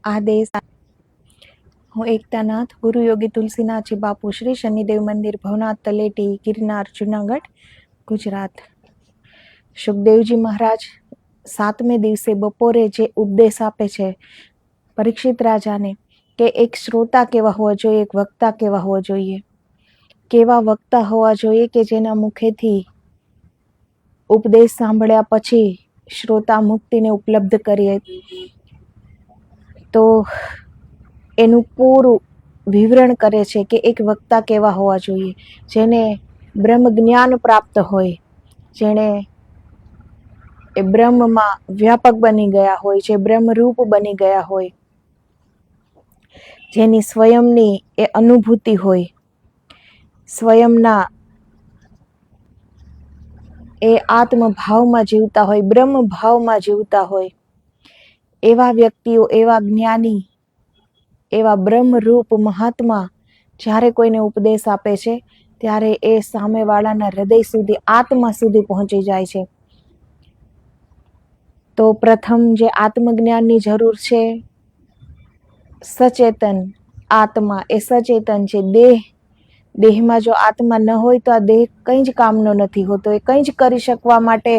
આદેશ. હું એકતાનાથ ગુરુ યોગી તુલસીનાથજી બાપુ શ્રી શનિદેવ મંદિર ભવનાથ તલેટી ગિરનાર જુનાગઢ ગુજરાત. સુખદેવજી મહારાજ 7મે દિવસે બપોરે જે ઉપદેશ આપે છે પરીક્ષિત રાજાને કે એક શ્રોતા કેવા હોવા જોઈએ, એક વક્તા કેવા હોવા જોઈએ. કેવા વક્તા હોવા જોઈએ કે જેના મુખેથી ઉપદેશ સાંભળ્યા પછી શ્રોતા મુક્તિને ઉપલબ્ધ કરીએ. તો એનું પૂરું વિવરણ કરે છે કે એક વક્તા કેવા હોવા જોઈએ, જેને બ્રહ્મ જ્ઞાન પ્રાપ્ત હોય, જેણે એ બ્રહ્મમાં વ્યાપક બની ગયા હોય, જે બ્રહ્મરૂપ બની ગયા હોય, જેની સ્વયંની એ અનુભૂતિ હોય, સ્વયંના એ આત્મભાવમાં જીવતા હોય, બ્રહ્મ ભાવમાં જીવતા હોય, એવા વ્યક્તિઓ, એવા જ્ઞાની, એવા બ્રહ્મરૂપ મહાત્મા જ્યારે કોઈને ઉપદેશ આપે છે ત્યારે એ સામેવાળાના હૃદય સુધી, આત્મા સુધી પહોંચી જાય છે. તો પ્રથમ જે આત્મજ્ઞાનની જરૂર છે, સચેતન આત્મા એ સચેતન છે. દેહમાં જો આત્મા ન હોય તો આ દેહ કંઈ જ કામનો નથી હોતો, એ કંઈ જ કરી શકવા માટે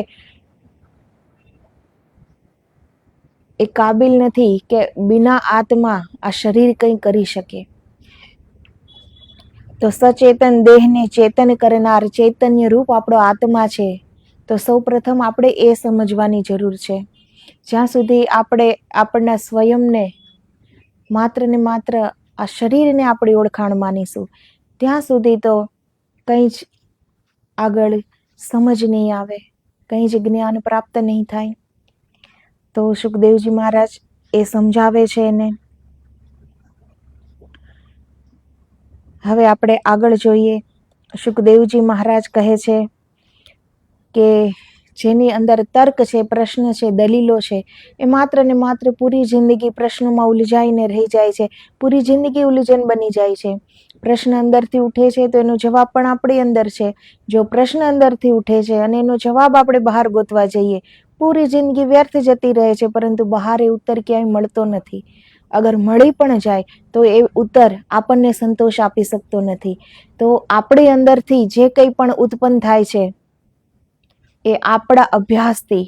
એ કાબિલ નથી કે બિના આત્મા આ શરીર કંઈ કરી શકે. તો સચેતન દેહને ચેતન કરનાર ચૈતન્ય રૂપ આપણો આત્મા છે. તો સૌ પ્રથમ આપણે એ સમજવાની જરૂર છે. જ્યાં સુધી આપણે આપણના સ્વયંને માત્ર ને માત્ર આ શરીરને આપણી ઓળખાણ માનીશું, ત્યાં સુધી તો કંઈ જ આગળ સમજ નહીં આવે, કંઈ જ જ્ઞાન પ્રાપ્ત નહીં થાય. તો સુખદેવજી મહારાજ એ સમજાવે છે એને. હવે આપણે આગળ જોઈએ. સુખદેવજી મહારાજ કહે છે કે જેની અંદર તર્ક છે, પ્રશ્ન છે, દલીલો છે, એ માત્ર ને માત્ર પૂરી જિંદગી પ્રશ્નોમાં ઉલઝાઈને રહી જાય છે, પૂરી જિંદગી ઉલઝન બની જાય છે. પ્રશ્ન અંદરથી ઉઠે છે તો એનો જવાબ પણ આપણી અંદર છે. જો પ્રશ્ન અંદરથી ઉઠે છે અને એનો જવાબ આપણે બહાર ગોતવા જઈએ, પૂરી જિંદગી વ્યર્થ જતી રહે છે, પરંતુ બહાર એ ઉત્તર ક્યાંય મળતો નથી. અગર મળી પણ જાય તો એ ઉત્તર આપણને સંતોષ આપી શકતો નથી. તો આપણી અંદરથી જે કંઈ પણ ઉત્પન્ન થાય છે એ આપણા અભ્યાસથી,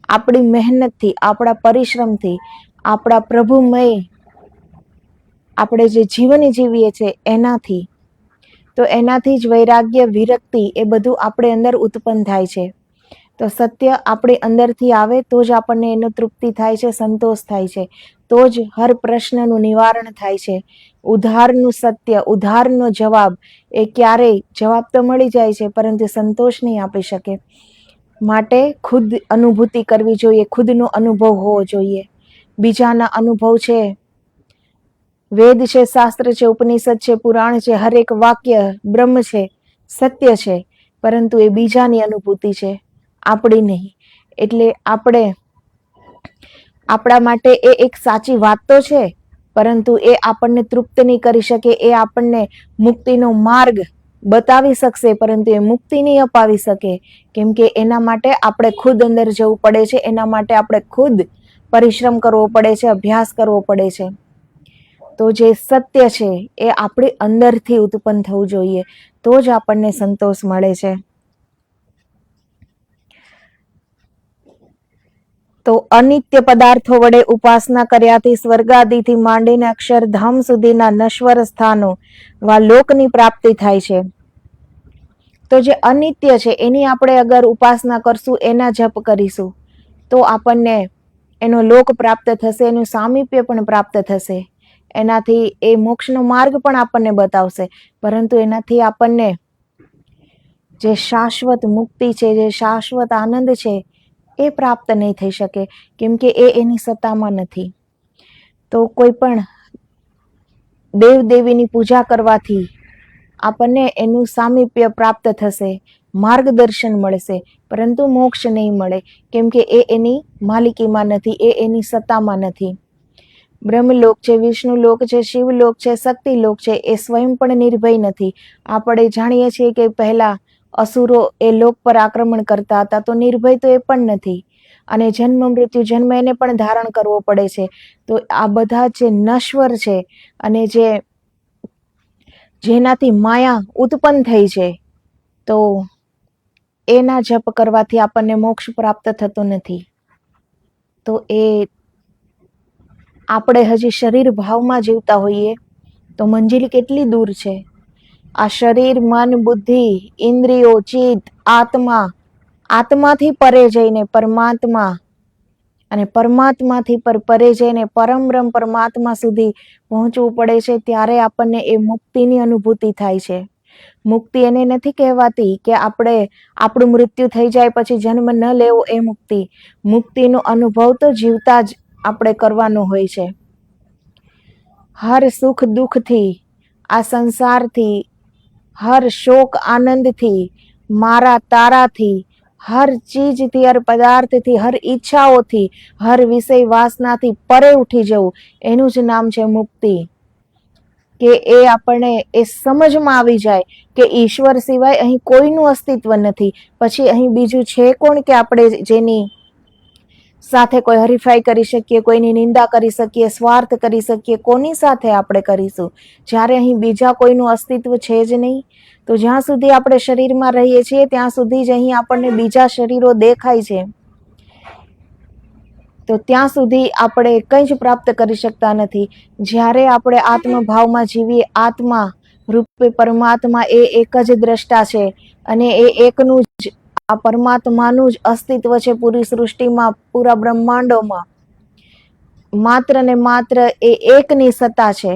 આપણી મહેનતથી, આપણા પરિશ્રમથી, આપણા પ્રભુમય આપણે જે જીવન જીવીએ છીએ એનાથી, તો એનાથી જ વૈરાગ્ય, વિરક્તિ એ બધું આપણે અંદર ઉત્પન્ન થાય છે. તો સત્ય આપણી અંદરથી આવે તો જ આપણને એનો તૃપ્તિ થાય છે, સંતોષ થાય છે, તો જ હર પ્રશ્નનું નિવારણ થાય છે. ઉધારનું સત્ય, ઉધારનો જવાબ એ ક્યારેય, જવાબ તો મળી જાય છે પરંતુ સંતોષ નહીં આપી શકે. માટે ખુદ અનુભૂતિ કરવી જોઈએ, ખુદનો અનુભવ હોવો જોઈએ. બીજાના અનુભવ છે, વેદ છે, શાસ્ત્ર છે, ઉપનિષદ છે, પુરાણ છે, હરેક વાક્ય બ્રહ્મ છે, સત્ય છે, પરંતુ એ બીજાની અનુભૂતિ છે, આપણી નહીં. એટલે આપણે આપણા માટે એ એક સાચી વાત તો છે, પરંતુ એ આપણને તૃપ્ત નહીં કરી શકે. એ આપણને મુક્તિનો માર્ગ બતાવી શકશે પરંતુ એ મુક્તિ નહીં અપાવી શકે. કેમ કે એના માટે આપણે ખુદ અંદર જવું પડે છે, એના માટે આપણે ખુદ પરિશ્રમ કરવો પડે છે, અભ્યાસ કરવો પડે છે. તો જે સત્ય છે એ આપણી અંદરથી ઉત્પન્ન થવું જોઈએ, તો જ આપણને સંતોષ મળે છે. તો અનિત્ય પદાર્થો વડે ઉપાસના કર્યાથી સ્વર્ગાદિથી માંડીને અક્ષરધામ સુધીના નશ્વર સ્થાનો વા લોકની પ્રાપ્તિ થાય છે. તો જે અનિત્ય છે એની આપણે અગર ઉપાસના કરશું, એના જપ કરીશું, તો આપણને એનો લોક પ્રાપ્ત થશે, એનું સામીપ્ય પણ પ્રાપ્ત થશે. એનાથી એ મોક્ષનો માર્ગ પણ આપણને બતાવશે, પરંતુ એનાથી આપણને જે શાશ્વત મુક્તિ છે, જે શાશ્વત આનંદ છે, એ પ્રાપ્ત નહીં થઈ શકે, કેમ કે એ એની સત્તામાં નથી. તો કોઈ પણ દેવ દેવીની પૂજા કરવાથી આપણને એનું સામીપ્ય પ્રાપ્ત થશે, માર્ગદર્શન મળશે, પરંતુ મોક્ષ નહીં મળે, કેમ કે એ એની માલિકીમાં નથી, એ એની સત્તામાં નથી. બ્રહ્મલોક છે, વિષ્ણુલોક છે, શિવલોક છે, શક્તિલોક છે, એ સ્વયં પણ નિર્ભય નથી. આપણે જાણીએ છીએ કે પહેલા અસુરો એ લોક પર આક્રમણ કરતા હતા, તો નિર્ભય તો એ પણ નથી. અને જન્મ મૃત્યુ જન્મ એને પણ ધારણ કરવો પડે છે. તો આ બધા જે નશ્વર છે અને જેનાથી માયા ઉત્પન્ન થઈ છે, તો એના જપ કરવાથી આપણને મોક્ષ પ્રાપ્ત થતો નથી. તો એ આપણે હજી શરીર ભાવમાં જીવતા હોઈએ તો મંજિલ કેટલી દૂર છે. આ શરીર, મન, બુદ્ધિ, ઇન્દ્રિયો, ચિત્ત, આત્માથી પરે જઈને પરમાત્મા, અને પરમાત્માથી પરે જઈને પરમબ્રહ્મ પરમાત્મા સુધી પહોંચવું પડે છે. ત્યારે આપણને એ મુક્તિની અનુભૂતિ થાય છે. મુક્તિ એને નથી કહેવાતી કે આપણું મૃત્યુ થઈ જાય પછી જન્મ ન લેવો એ મુક્તિ. મુક્તિનો અનુભવ તો જીવતા જ આપણે કરવાનો હોય છે. હર સુખ દુઃખથી, આ સંસારથી, હર શોક આનંદથી, મારા તારાથી, હર ચીજથી, હર પદાર્થથી, હર ઈચ્છાઓથી, હર વિષય વાસનાથી પરે ઉઠી જવું, એનું જ નામ છે મુક્તિ. કે એ આપણને એ સમજમાં આવી જાય કે ઈશ્વર સિવાય અહીં કોઈનું અસ્તિત્વ નથી. પછી અહીં બીજું છે કોણ કે આપણે જેની સાથે કોઈ હરીફાઈ કરી શકીએ, કોઈની નિંદા કરી શકીએ, સ્વાર્થ કરી શકીએ? કોની સાથે આપણે કરીશું જ્યારે અહીં બીજા કોઈનું અસ્તિત્વ છે જ નહીં? તો જ્યાં સુધી આપણે શરીરમાં રહીએ છીએ ત્યાં સુધી જ અહીં આપણને બીજા શરીરો દેખાય છે. તો ત્યાં સુધી આપણે કંઈ જ પ્રાપ્ત કરી શકતા નથી. જ્યારે આપણે આત્મભાવમાં જીવીએ, આત્મા રૂપે પરમાત્મા એ એક જ દ્રષ્ટા છે અને એ એકનું જ, આ પરમાત્માનું જ અસ્તિત્વ છે પૂરી સૃષ્ટિમાં, પૂરા બ્રહ્માંડોમાં. માત્ર ને માત્ર એ એકની સત્તા છે.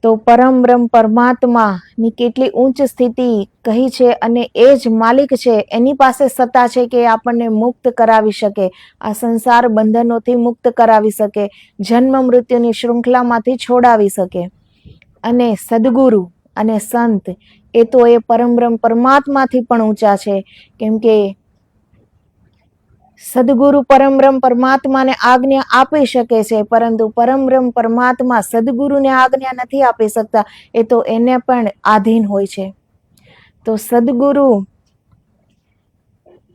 તો પરમ બ્રહ્મ પરમાત્માની કેટલી ઉચ્ચ સ્થિતિ કહી છે, અને એ જ માલિક છે. એની પાસે સત્તા છે કે આપણને મુક્ત કરાવી શકે, આ સંસાર બંધનોથી મુક્ત કરાવી શકે, જન્મ મૃત્યુની શૃંખલામાંથી છોડાવી શકે. અને સદગુરુ અને સંત એ તો એ પરમ બ્રહ્મ પરમાત્માથી પણ ઊંચા છે. કેમ કે સદગુરુ પરમબ્રહ્મ પરમાત્માને આજ્ઞા આપી શકે છે, પરંતુ પરમબ્રહ્મ પરમાત્મા સદગુરુને આજ્ઞા નથી આપી શકતા. એ તો એને પણ આધીન હોય છે. તો સદગુરુ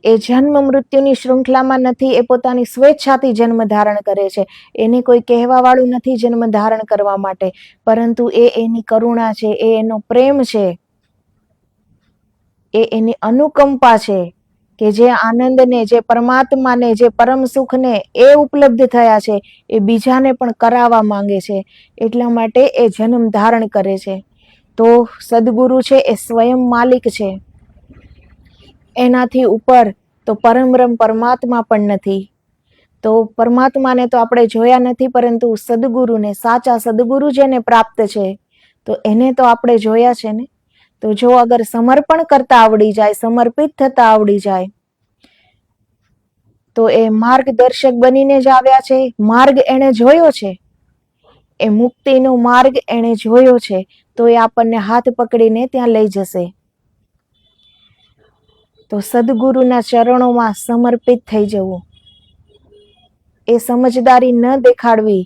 એ જન્મ મૃત્યુની શૃંખલામાં નથી, એ પોતાની સ્વેચ્છાથી જન્મ ધારણ કરે છે. એને કોઈ કહેવા વાળું નથી જન્મ ધારણ કરવા માટે, પરંતુ એ એની કરુણા છે, એ એનો પ્રેમ છે, એ એની અનુકંપા છે કે જે આનંદને, જે પરમાત્માને, જે પરમ સુખને એ ઉપલબ્ધ થયા છે એ બીજાને પણ કરાવવા માંગે છે. એટલા માટે એ જન્મ ધારણ કરે છે. તો સદગુરુ છે એ સ્વયં માલિક છે. એનાથી ઉપર તો પરમબ્રહ્મ પરમાત્મા પણ નથી. તો પરમાત્માને તો આપણે જોયા નથી, પરંતુ સદગુરુને, સાચા સદગુરુ જેને પ્રાપ્ત છે તો એને તો આપણે જોયા છે ને. તો જો અગર સમર્પણ કરતા આવડી જાય, સમર્પિત થતા આવડી જાય, તો એ માર્ગદર્શક બનીને જ આવ્યા છે. માર્ગ એને જોયો છે, એ મુક્તિનો માર્ગ એને જોયો છે, તો એ આપણને હાથ પકડીને ત્યાં લઈ જશે. તો સદગુરુના ચરણોમાં સમર્પિત થઈ જવું, એ સમજદારી ન દેખાડવી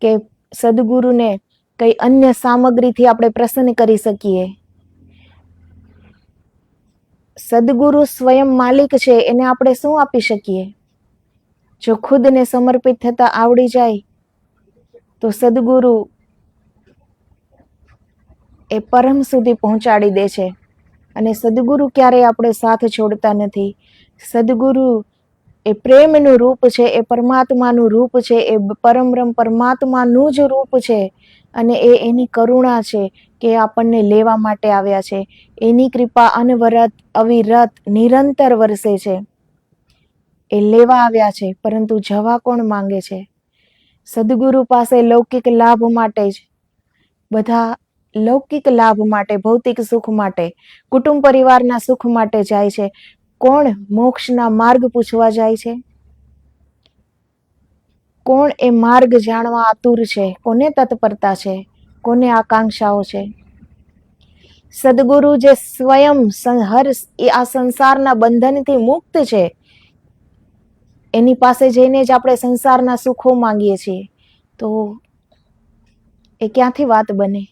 કે સદગુરુને કઈ અન્ય સામગ્રીથી આપણે પ્રસન્ન કરી શકીએ. સદગુરુ સ્વયં માલિક છે, એને આપણે શું આપી શકીએ? જો ખુદને સમર્પિત થતા આવડી જાય તો સદગુરુ એ પરમ સુધી પહોંચાડી દે છે. અને સદગુરુ ક્યારેય આપણે સાથ છોડતા નથી. સદગુરુ એ પ્રેમનું રૂપ છે, એ પરમાત્માનું રૂપ છે, એ પરમબ્રહ્મ પરમાત્માનું જ રૂપ છે. અને એ એની કરુણા છે કે આપણને લેવા માટે આવ્યા છે. એની કૃપા અનવરત, અવિરત, નિરંતર વરસે છે. એ લેવા આવ્યા છે, પરંતુ જવા કોણ માંગે છે? સદગુરુ પાસે લૌકિક લાભ માટે જ બધા, લૌકિક લાભ માટે, ભૌતિક સુખ માટે, કુટુંબ પરિવારના સુખ માટે જાય છે. કોણ મોક્ષના માર્ગ પૂછવા જાય છે? કોણ એ માર્ગ જાણવા આતુર છે? કોને તત્પરતા છે? કોને આકાંક્ષાઓ છે? સદગુરુ જે સ્વયં આ સંસારના બંધનથી મુક્ત છે, એની પાસે જઈને જ આપણે સંસારના સુખો માંગીએ છીએ, તો એ ક્યાંથી વાત બને?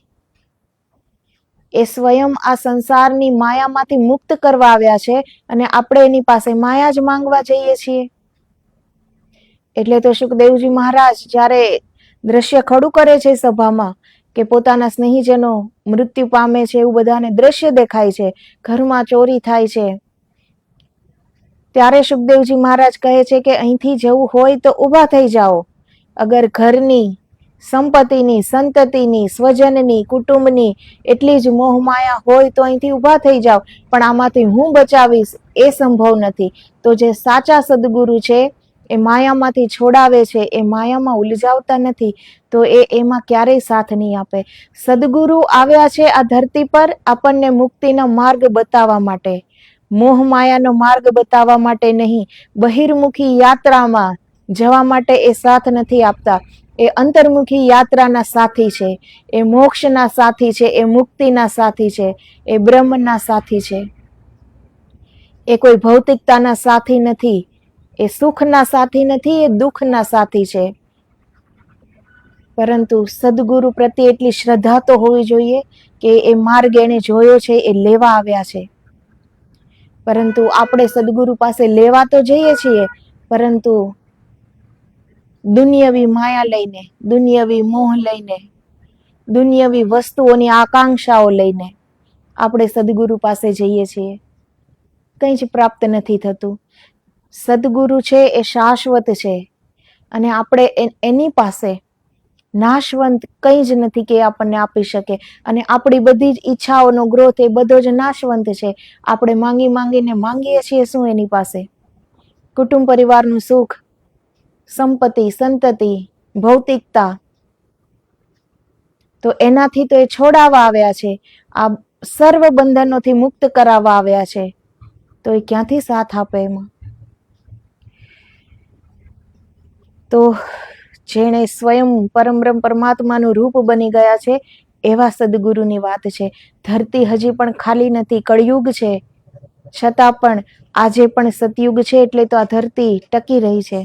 એ સ્વયં આ સંસારની માયામાંથી મુક્ત કરવા આવ્યા છે અને આપણે એની પાસે માયા જ માંગવા જઈએ છીએ. એટલે તો સુખદેવજી મહારાજ જ્યારે દ્રશ્ય ખડું કરે છે સભામાં કે પોતાના સ્નેહીજનો મૃત્યુ પામે છે એવું બધાને દ્રશ્ય દેખાય છે, ઘરમાં ચોરી થાય છે, ત્યારે સુખદેવજી મહારાજ કહે છે કે અહીંથી જવું હોય તો ઊભા થઈ જાઓ. અગર ઘરની, સંપત્તિની, સંતતિની, સ્વજનની, કુટુંબની એટલી જ મોહમાયા હોય તો અહીંથી ઊભા થઈ જાઓ, પણ આમાંથી હું બચાવીશ એ સંભવ નથી. તો જે સાચા સદગુરુ છે એ માયામાંથી છોડાવે છે, એ માયામાં ઉલઝાવતા નથી, તો એમાં ક્યારેય સાથ નહીં આપે. સદગુરુ આવ્યા છે આ ધરતી પર આપણને મુક્તિનો માર્ગ બતાવવા માટે, મોહ માયાનો માર્ગ બતાવવા માટે નહીં. બહિર્મુખી યાત્રામાં જવા માટે એ સાથ નથી આપતા. એ અંતર્મુખી યાત્રાના સાથી છે, એ મોક્ષના સાથી છે, એ મુક્તિના સાથી છે, એ બ્રહ્મના સાથી છે. એ કોઈ ભૌતિકતાના સાથી નથી, એ સુખના સાથી નથી, એ દુઃખના સાથી છે. પરંતુ સદગુરુ પ્રત્યે એટલી શ્રદ્ધા તો હોવી જોઈએ કે એ માર્ગ એને જોયો છે, એ લેવા આવ્યા છે. પરંતુ આપણે સદગુરુ પાસે લેવા તો જઈએ છીએ, પરંતુ દુનિયાવી માયા લઈને, દુનિયાવી મોહ લઈને, દુનિયાવી વસ્તુઓની આકાંક્ષાઓ લઈને આપણે સદગુરુ પાસે જઈએ છીએ, કંઈ જ પ્રાપ્ત નથી થતું. સદગુરુ છે એ શાશ્વત છે અને આપણે એની પાસે નાશવંત કંઈ જ નથી કે આપણને આપી શકે. અને આપણી બધી જ ઈચ્છાઓનો ગ્રોથ એ બધો જ નાશવંત છે. આપણે માંગી માંગીને માંગીએ છીએ શું એની પાસે? કુટુંબ પરિવારનું સુખ, સંપત્તિ, સંતતિ, ભૌતિકતા, તો એનાથી તો એ છોડાવવા આવ્યા છે, આ સર્વ બંધનોથી મુક્ત કરાવવા આવ્યા છે. તો એ ક્યાંથી સાથ આપે એમાં? તો જેણે સ્વયં પરમબ્રહ્મ પરમાત્માનું રૂપ બની ગયા છે એવા સદગુરુની વાત છે. ધરતી હજી પણ ખાલી નથી, કળિયુગ છે, છતાં પણ આજે પણ સતયુગ છે, એટલે તો આ ધરતી ટકી રહી છે.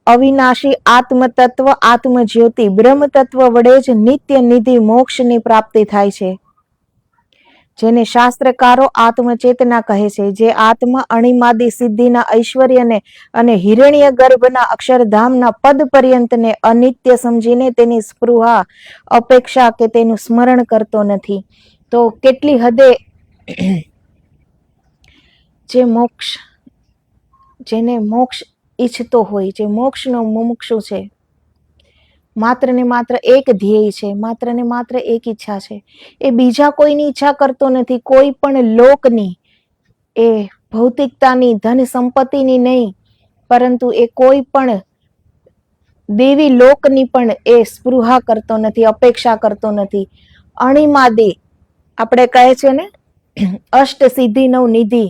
અવિનાશી આત્મતત્વ, આત્મજ્યોતિ, બ્રહ્મ તત્વ વડે જ નિત્ય નિધિ મોક્ષની પ્રાપ્તિ થાય છે, જેને શાસ્ત્રકારો આત્મચેતના કહે છે. જે આત્મા અણિમાદી સિદ્ધિના ઐશ્વર્યને અને હિરણ્ય ગર્ભના અક્ષરધામના પદ પર્યંતને અનિત્ય સમજીને તેની સ્પૃહા, અપેક્ષા કે તેનું સ્મરણ કરતો નથી. તો કેટલી હદે જે મોક્ષ, જેને મોક્ષ ઈચ્છતો હોય, જે મોક્ષનો મુમુક્ષુ છે, માત્ર ને માત્ર એક ધ્યેય છે, માત્ર ને માત્ર એક ઈચ્છા છે. એ બીજા કોઈની ઈચ્છા કરતો નથી, કોઈ પણ લોકની, એ ભૌતિકતાની, ધન સંપત્તિની નહીં, પરંતુ એ કોઈ પણ દેવી લોકની પણ એ સ્પૃહા કરતો નથી, અપેક્ષા કરતો નથી. અણિમાદી આપણે કહે છે ને, અષ્ટ સિદ્ધિ નવ નિધિ,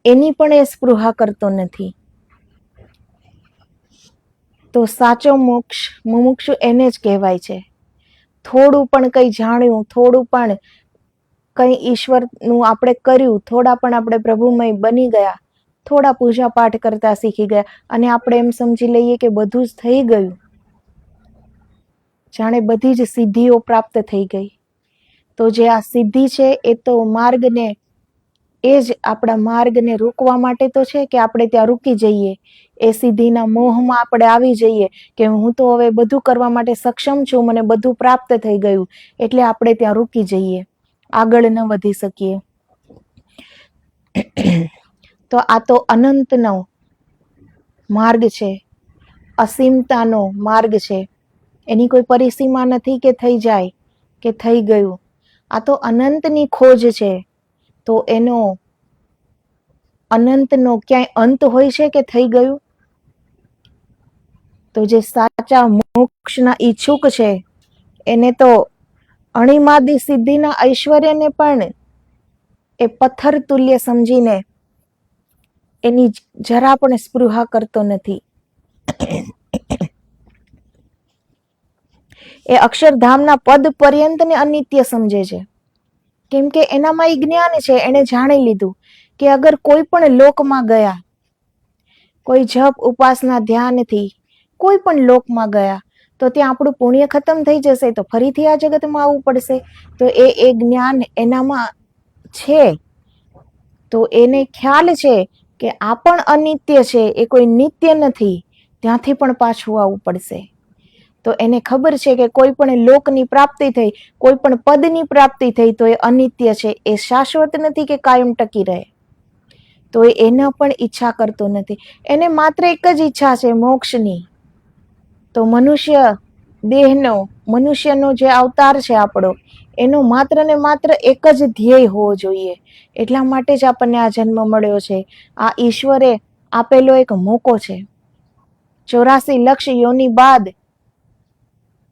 એની પણ એ સ્પૃહા કરતો નથી. તો સાચો મોક્ષ મુમુક્ષુ એને જ કહેવાય છે. થોડું પણ કંઈ જાણ્યું, થોડું પણ કંઈ ઈશ્વરનું આપણે કર્યું, થોડા પણ આપણે પ્રભુમય બની ગયા, થોડા પૂજા પાઠ કરતા શીખી ગયા અને આપણે એમ સમજી લઈએ કે બધું જ થઈ ગયું, જાણે બધી જ સિદ્ધિઓ પ્રાપ્ત થઈ ગઈ. તો જે આ સિદ્ધિ છે એ તો માર્ગને, એ જ આપણા માર્ગને રોકવા માટે તો છે કે આપણે ત્યાં રૂકી જઈએ, એ સિદ્ધિના મોહમાં આપણે આવી જઈએ કે હું તો હવે બધું કરવા માટે સક્ષમ છું, મને બધું પ્રાપ્ત થઈ ગયું, એટલે આપણે ત્યાં રૂકી જઈએ, આગળ ન વધી શકીએ. તો આ તો અનંતનો માર્ગ છે, અસીમતાનો માર્ગ છે. એની કોઈ પરિસીમા નથી કે થઈ જાય કે થઈ ગયું. આ તો અનંતની ખોજ છે. તો એનો અનંતનો ક્યાંય અંત હોય છે કે થઈ ગયું? તો જે સાચા મોક્ષના ઈચ્છુક છે એને તો અણિમાદી સિદ્ધિના ઐશ્વર્યને પણ એ પથ્થર તુલ્ય સમજીને એની જરા પણ સ્પૃહા કરતો નથી. એ અક્ષરધામના પદ પર્યંતને અનિત્ય સમજે છે, કેમ કે એનામાં એ જ્ઞાન છે, એને જાણી લીધું કે અગર કોઈ પણ લોકમાં ગયા, કોઈ જપ ઉપાસના ધ્યાનથી કોઈ પણ લોકમાં ગયા તો ત્યાં આપણું પુણ્ય ખતમ થઈ જશે, તો ફરીથી આ જગતમાં આવવું પડશે. તો એ જ્ઞાન એનામાં છે, તો એને ખ્યાલ છે કે આ પણ અનિત્ય છે, એ કોઈ નિત્ય નથી, ત્યાંથી પણ પાછું આવવું પડશે. તો એને ખબર છે કે કોઈ પણ લોકની પ્રાપ્તિ થઈ, કોઈ પણ પદની પ્રાપ્તિ થઈ તો એ અનિત્ય છે, એ શાશ્વત નથી કે કાયમ ટકી રહે. તો એના પણ ઈચ્છા કરતો નથી, એને માત્ર એક જ ઈચ્છા છે મોક્ષની. તો મનુષ્ય દેહનો, મનુષ્યનો જે અવતાર છે આપણો, એનો માત્ર ને માત્ર એક જ ધ્યેય હોવો જોઈએ. એટલા માટે જ આપણને આ જન્મ મળ્યો છે. આ ઈશ્વરે આપેલો એક મોકો છે. 84 લક્ષ યોની બાદ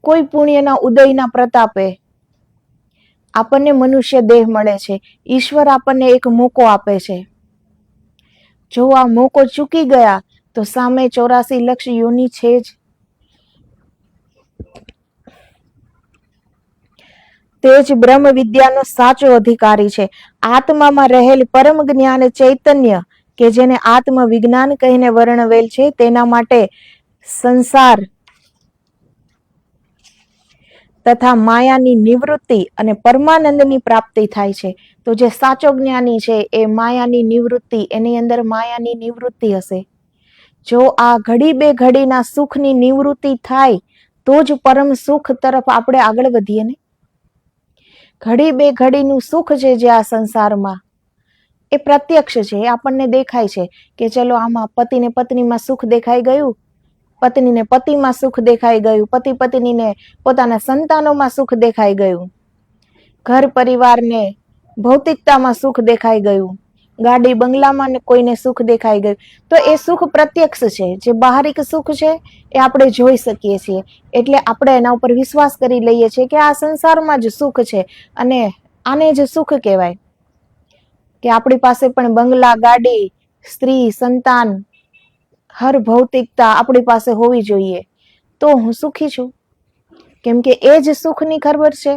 કોઈ પુણ્યના ઉદયના પ્રતાપે આપણને મનુષ્ય દેહ મળે છે. ઈશ્વર આપણને એક મોકો આપે છે. જો આ મોકો ચૂકી ગયા તો સામે 84 લક્ષ યોની છે જ. તે જ બ્રહ્મ વિદ્યાનો સાચો અધિકારી છે. આત્મામાં રહેલ પરમ જ્ઞાન ચૈતન્ય કે જેને આત્મ વિજ્ઞાન કહીને વર્ણવેલ છે, તેના માટે સંસાર તથા માયાની નિવૃત્તિ અને પરમાનંદની પ્રાપ્તિ થાય છે. તો જે સાચો જ્ઞાની છે એ માયાની નિવૃત્તિ, એની અંદર માયાની નિવૃત્તિ હશે. જો આ ઘડી બે ઘડીના સુખની નિવૃત્તિ થાય તો જ પરમ સુખ તરફ આપણે આગળ વધીએ ને. ઘડી બે ઘડીનું સુખ છે જે આ સંસારમાં, એ પ્રત્યક્ષ છે, એ આપણને દેખાય છે કે ચલો આમાં પતિને પત્નીમાં સુખ દેખાઈ ગયું, પત્નીને પતિમાં સુખ દેખાઈ ગયું, પતિ પત્નીને પોતાના સંતાનોમાં સુખ દેખાઈ ગયું, ઘર પરિવારને ભૌતિકતામાં સુખ દેખાઈ ગયું, ગાડી બંગલામાં કોઈને સુખ દેખાઈ ગયું. તો એ સુખ પ્રત્યક્ષ છે. જે બહારિક સુખ છે એ આપણે જોઈ શકીએ છીએ, એટલે આપણે એના ઉપર વિશ્વાસ કરી લઈએ છીએ કે આ સંસારમાં જ સુખ છે અને આને જ સુખ કહેવાય. કે આપણી પાસે પણ બંગલા, ગાડી, સ્ત્રી, સંતાન, હર ભૌતિકતા આપણી પાસે હોવી જોઈએ તો હું સુખી છું. કેમ કે એ જ સુખની ખબર છે,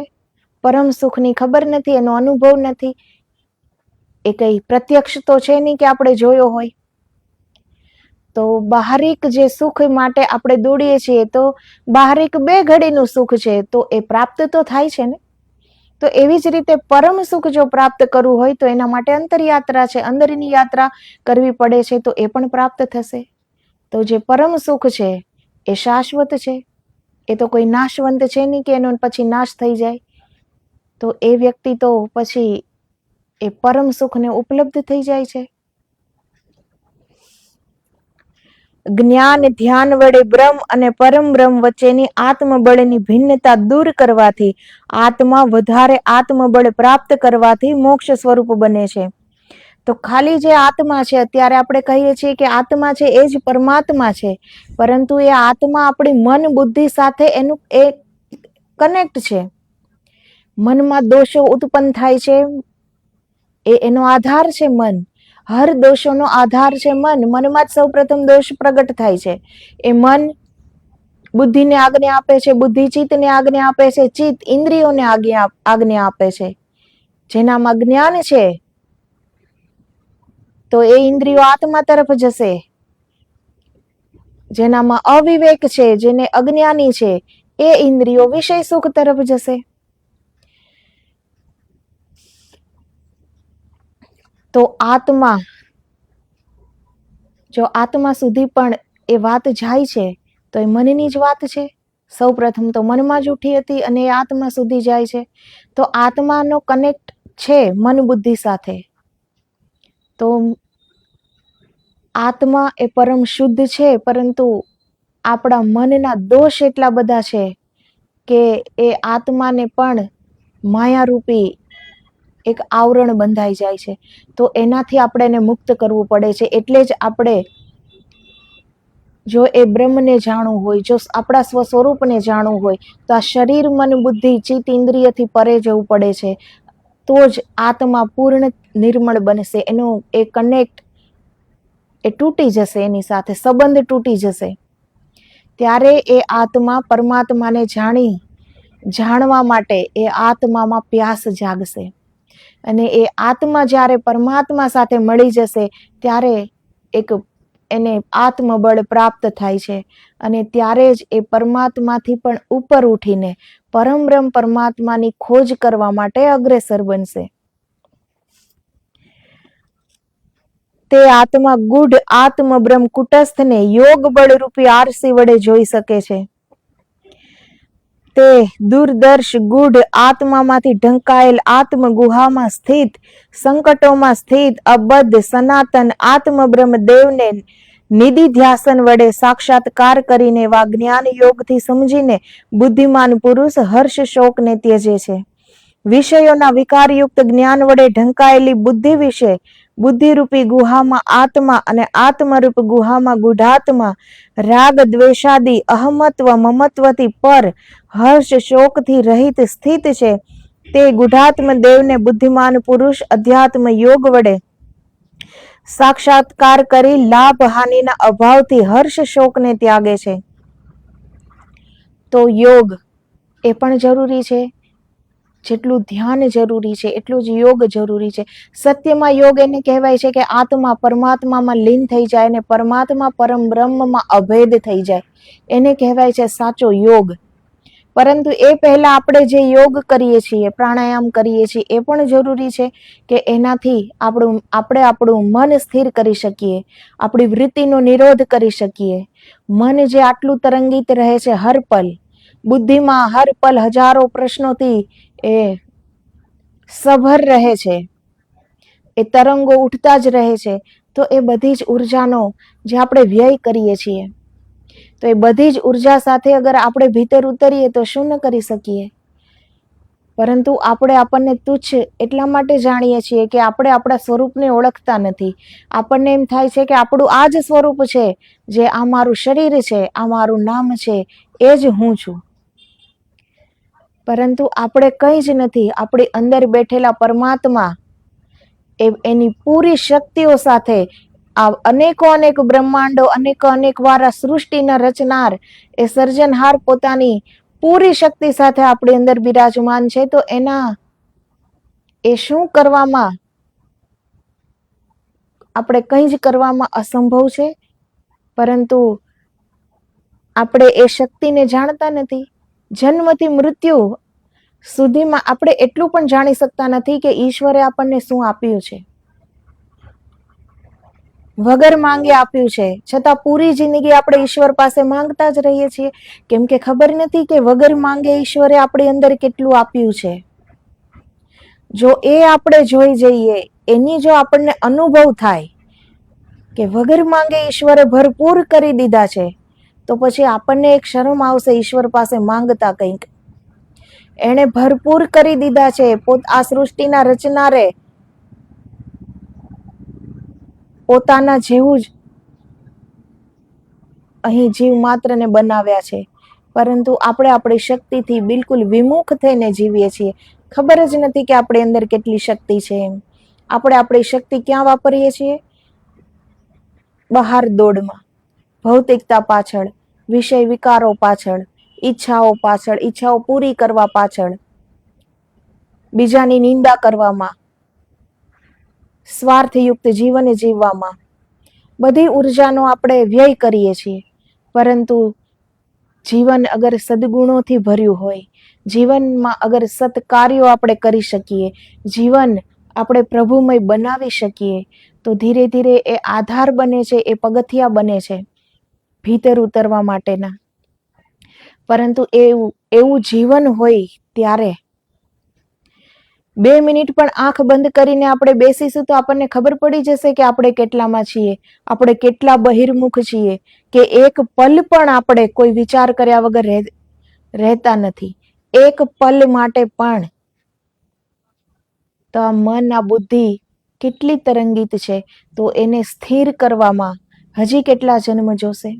પરમ સુખની ખબર નથી, એનો અનુભવ નથી. એ કઈ પ્રત્યક્ષ તો છે નહીં કે આપણે જોયો હોય. તો બહારિક જે સુખ માટે આપણે દોડીએ છીએ, તો બહારિક બે ઘડીનું સુખ છે તો એ પ્રાપ્ત તો થાય છે ને. તો એવી જ રીતે પરમ સુખ જો પ્રાપ્ત કરવું હોય તો એના માટે અંતરયાત્રા છે, અંદરની યાત્રા કરવી પડે છે, તો એ પણ પ્રાપ્ત થશે. તો જે પરમ સુખ છે એ શાશ્વત છે, એ તો કોઈ નાશવંત છે નહીં કે એનો પછી નાશ થઈ જાય. તો એ વ્યક્તિ તો પછી એ પરમ સુખને ઉપલબ્ધ થઈ જાય છે. જ્ઞાન ધ્યાન વડે બ્રહ્મ અને પરમ બ્રહ્મ વચ્ચેની આત્મબળની ભિન્નતા દૂર કરવાથી, આત્મા વધારે આત્મબળ પ્રાપ્ત કરવાથી મોક્ષ સ્વરૂપ બને છે. તો ખાલી જે આત્મા છે, અત્યારે આપણે કહીએ છીએ કે આત્મા છે એ જ પરમાત્મા છે, પરંતુ એ આત્મા આપણી મન બુદ્ધિ સાથે એનું એ કનેક્ટ છે. મનમાં દોષો ઉત્પન્ન થાય છે, એનો આધાર છે મન. હર દોષોનો આધાર છે મન. મનમાં જ સૌ પ્રથમ દોષ પ્રગટ થાય છે. એ મન બુદ્ધિને આજ્ઞા આપે છે, બુદ્ધિ ચિત્તને આજ્ઞા આપે છે, ચિત્ત ઇન્દ્રિયોને આજ્ઞા આપે છે. જેનામાં જ્ઞાન છે તો એ ઇન્દ્રિયો આત્મા તરફ જશે. જેનામાં અવિવેક છે, જેને અજ્ઞાની છે, એ ઇન્દ્રિયો વિષય સુખ તરફ જશે. તો આત્મા, જો આત્મા સુધી પણ એ વાત જાય છે તો એ મનની જ વાત છે. સૌ પ્રથમ તો મનમાં જ ઉઠી હતી અને એ આત્મા સુધી જાય છે. તો આત્માનો કનેક્ટ છે મન બુદ્ધિ સાથે. તો આત્મા એ પરમ શુદ્ધ છે, પરંતુ આપણા મનના દોષ એટલા બધા છે કે એ આત્માને પણ માયારૂપી એક આવરણ બંધાઈ જાય છે. તો એનાથી આપણે એને મુક્ત કરવું પડે છે. એટલે જ આપણે જો એ બ્રહ્મને જાણવું હોય, જો આપણા સ્વસ્વરૂપને જાણવું હોય તો આ શરીર, મન, બુદ્ધિ, ચિત્ત, ઇન્દ્રિયથી પરે જવું પડે છે. તો જ આત્મા પૂર્ણ નિર્મળ બનશે. એનો એ કનેક્ટ એ તૂટી જશે, એની સાથે સંબંધ તૂટી જશે. ત્યારે એ આત્મા પરમાત્માને જાણવા માટે એ આત્મામાં પ્યાસ જાગશે. અને એ આત્મા જ્યારે પરમાત્મા સાથે મળી જશે ત્યારે એક એને આત્મબળ પ્રાપ્ત થાય છે અને ત્યારે જ એ પરમાત્માથી પણ ઉપર ઉઠીને પરમબ્રહ્મ પરમાત્માની ખોજ કરવા માટે અગ્રેસર બનશે. તે આત્મા ગુઢ આત્મબ્રહ્મ કુટસ્થને યોગ બળરૂપી આરસી વડે જોઈ શકે છે. તે દૂરદર્શ ગુઢ આત્મામાંથી ઢંકાયેલ આત્મ ગુહામાં સ્થિત, સંકટોમાં સ્થિત અબદ્ધ સનાતન આત્મબ્રહ્મ દેવને નિધિધ્યાસન વડે સાક્ષાત્કાર કરીને એવા જ્ઞાન યોગથી સમજીને બુદ્ધિમાન પુરુષ હર્ષ શોકને ત્યજે છે. વિષયોના વિકારયુક્ત જ્ઞાન વડે ઢંકાયેલી બુદ્ધિ વિશે બુદ્ધિરૂપી ગુહામાં આત્મા અને આત્મરૂપ ગુહામાં ગુઢાત્મા રાગ દ્વેષાદિ અહમત્વ મમત્વથી પર હર્ષ શોકથી રહિત સ્થિત છે. તે ગુઢાત્મ દેવને બુદ્ધિમાન પુરુષ અધ્યાત્મ યોગ વડે સાક્ષાત્કાર કરી લાભ હાનિના અભાવથી હર્ષ શોકને ત્યાગે છે. તો યોગ એ પણ જરૂરી છે. જેટલું ધ્યાન જરૂરી છે એટલું જ યોગ જરૂરી છે. સત્યમાં યોગ એને કહેવાય છે કે આત્મા પરમાત્મામાં લીન થઈ જાય અને પરમાત્મા પરમ બ્રહ્મમાં અભેદ થઈ જાય, એને કહેવાય છે સાચો યોગ. પરંતુ એ પહેલા આપણે જે યોગ કરીએ છીએ, પ્રાણાયામ કરીએ છીએ, એ પણ જરૂરી છે કે એનાથી આપણે આપણું મન સ્થિર કરી શકીએ, આપણી વૃત્તિનો નિરોધ કરી શકીએ. મન જે આટલું તરંગિત રહે છે હર પલ, બુદ્ધિમાં હર પલ હજારો પ્રશ્નોથી એ સભર રહે છે, એ તરંગો ઉઠતા જ રહે છે. તો એ બધી જ ઉર્જાનો જે આપણે વ્યય કરીએ છીએ, તો એ બધી જ ઉર્જા સાથે અગર આપણે ભીતર ઉતરીએ તો શું ન કરી શકીએ. પરંતુ આપણે આપણને તુચ્છ એટલા માટે જાણીએ છીએ કે આપણે આપણા સ્વરૂપને ઓળખતા નથી. આપણને એમ થાય છે કે આપણું આ જ સ્વરૂપ છે, જે આ મારું શરીર છે, આ મારું નામ છે, એ જ હું છું. પરંતુ આપણે કંઈ જ નથી. આપણી અંદર બેઠેલા પરમાત્મા એની પૂરી શક્તિઓ સાથે આ અનેકો અનેક બ્રહ્માંડો, અનેકો અનેક વાર આ સૃષ્ટિના રચનાર, એ સર્જનહાર પોતાની પૂરી શક્તિ સાથે આપણી અંદર બિરાજમાન છે. તો એ શું કરવામાં, આપણે કંઈ જ કરવામાં અસંભવ છે. પરંતુ આપણે એ શક્તિને જાણતા નથી. જન્મથી મૃત્યુ સુધીમાં આપણે એટલું પણ જાણી શકતા નથી કે ઈશ્વરે આપણને શું આપ્યું છે. વગર માંગે આપ્યું છે, છતાં પૂરી જિંદગી આપણે ઈશ્વર પાસે માંગતા જ રહીએ છીએ. કેમ કે ખબર નથી કે વગર માંગે ઈશ્વરે આપણી અંદર કેટલું આપ્યું છે. જો એ આપણે જોઈ જઈએ, એની જો આપણને અનુભવ થાય કે વગર માંગે ઈશ્વરે ભરપૂર કરી દીધા છે, તો પછી આપણને એક શરમ આવશે ઈશ્વર પાસે માંગતા. કંઈક એણે ભરપૂર કરી દીધા છે. આ સૃષ્ટિના રચનારે પોતાના જેવું જ અહીં જીવ માત્રને બનાવ્યા છે. પરંતુ આપણે આપણી શક્તિથી બિલકુલ વિમુખ થઈને જીવીએ છીએ. ખબર જ નથી કે આપણી અંદર કેટલી શક્તિ છે. આપણે આપણી શક્તિ ક્યાં વાપરીએ છીએ? બહાર દોડમાં, ભૌતિકતા પાછળ, વિષય વિકારો પાછળ, ઈચ્છાઓ પાછળ, ઈચ્છાઓ પૂરી કરવા પાછળ, બીજાની નિંદા કરવામાં, સ્વાર્થયુક્ત જીવન જીવવામાં બધી ઉર્જાનો આપણે વ્યય કરીએ છીએ. પરંતુ જીવન અગર સદગુણોથી ભર્યું હોય, જીવનમાં અગર સત્કાર્યો આપણે કરી શકીએ, જીવન આપણે પ્રભુમય બનાવી શકીએ, તો ધીરે ધીરે એ આધાર બને છે, એ પગથિયા બને છે ભીતર ઉતરવા માટેના. પરંતુ એવું જીવન હોય ત્યારે 2 મિનિટ પણ આંખ બંધ કરીને આપણે બેસીશું તો આપણને ખબર પડી જશે કે આપણે કેટલામાં છીએ, આપણે કેટલા બહિર્મુખ છીએ, કે એક પલ પણ આપણે કોઈ વિચાર કર્યા વગર રહેતા નથી. એક પલ માટે પણ. તો આ મન, આ બુદ્ધિ કેટલી તરંગિત છે, તો એને સ્થિર કરવામાં હજી કેટલા જન્મ જોશે?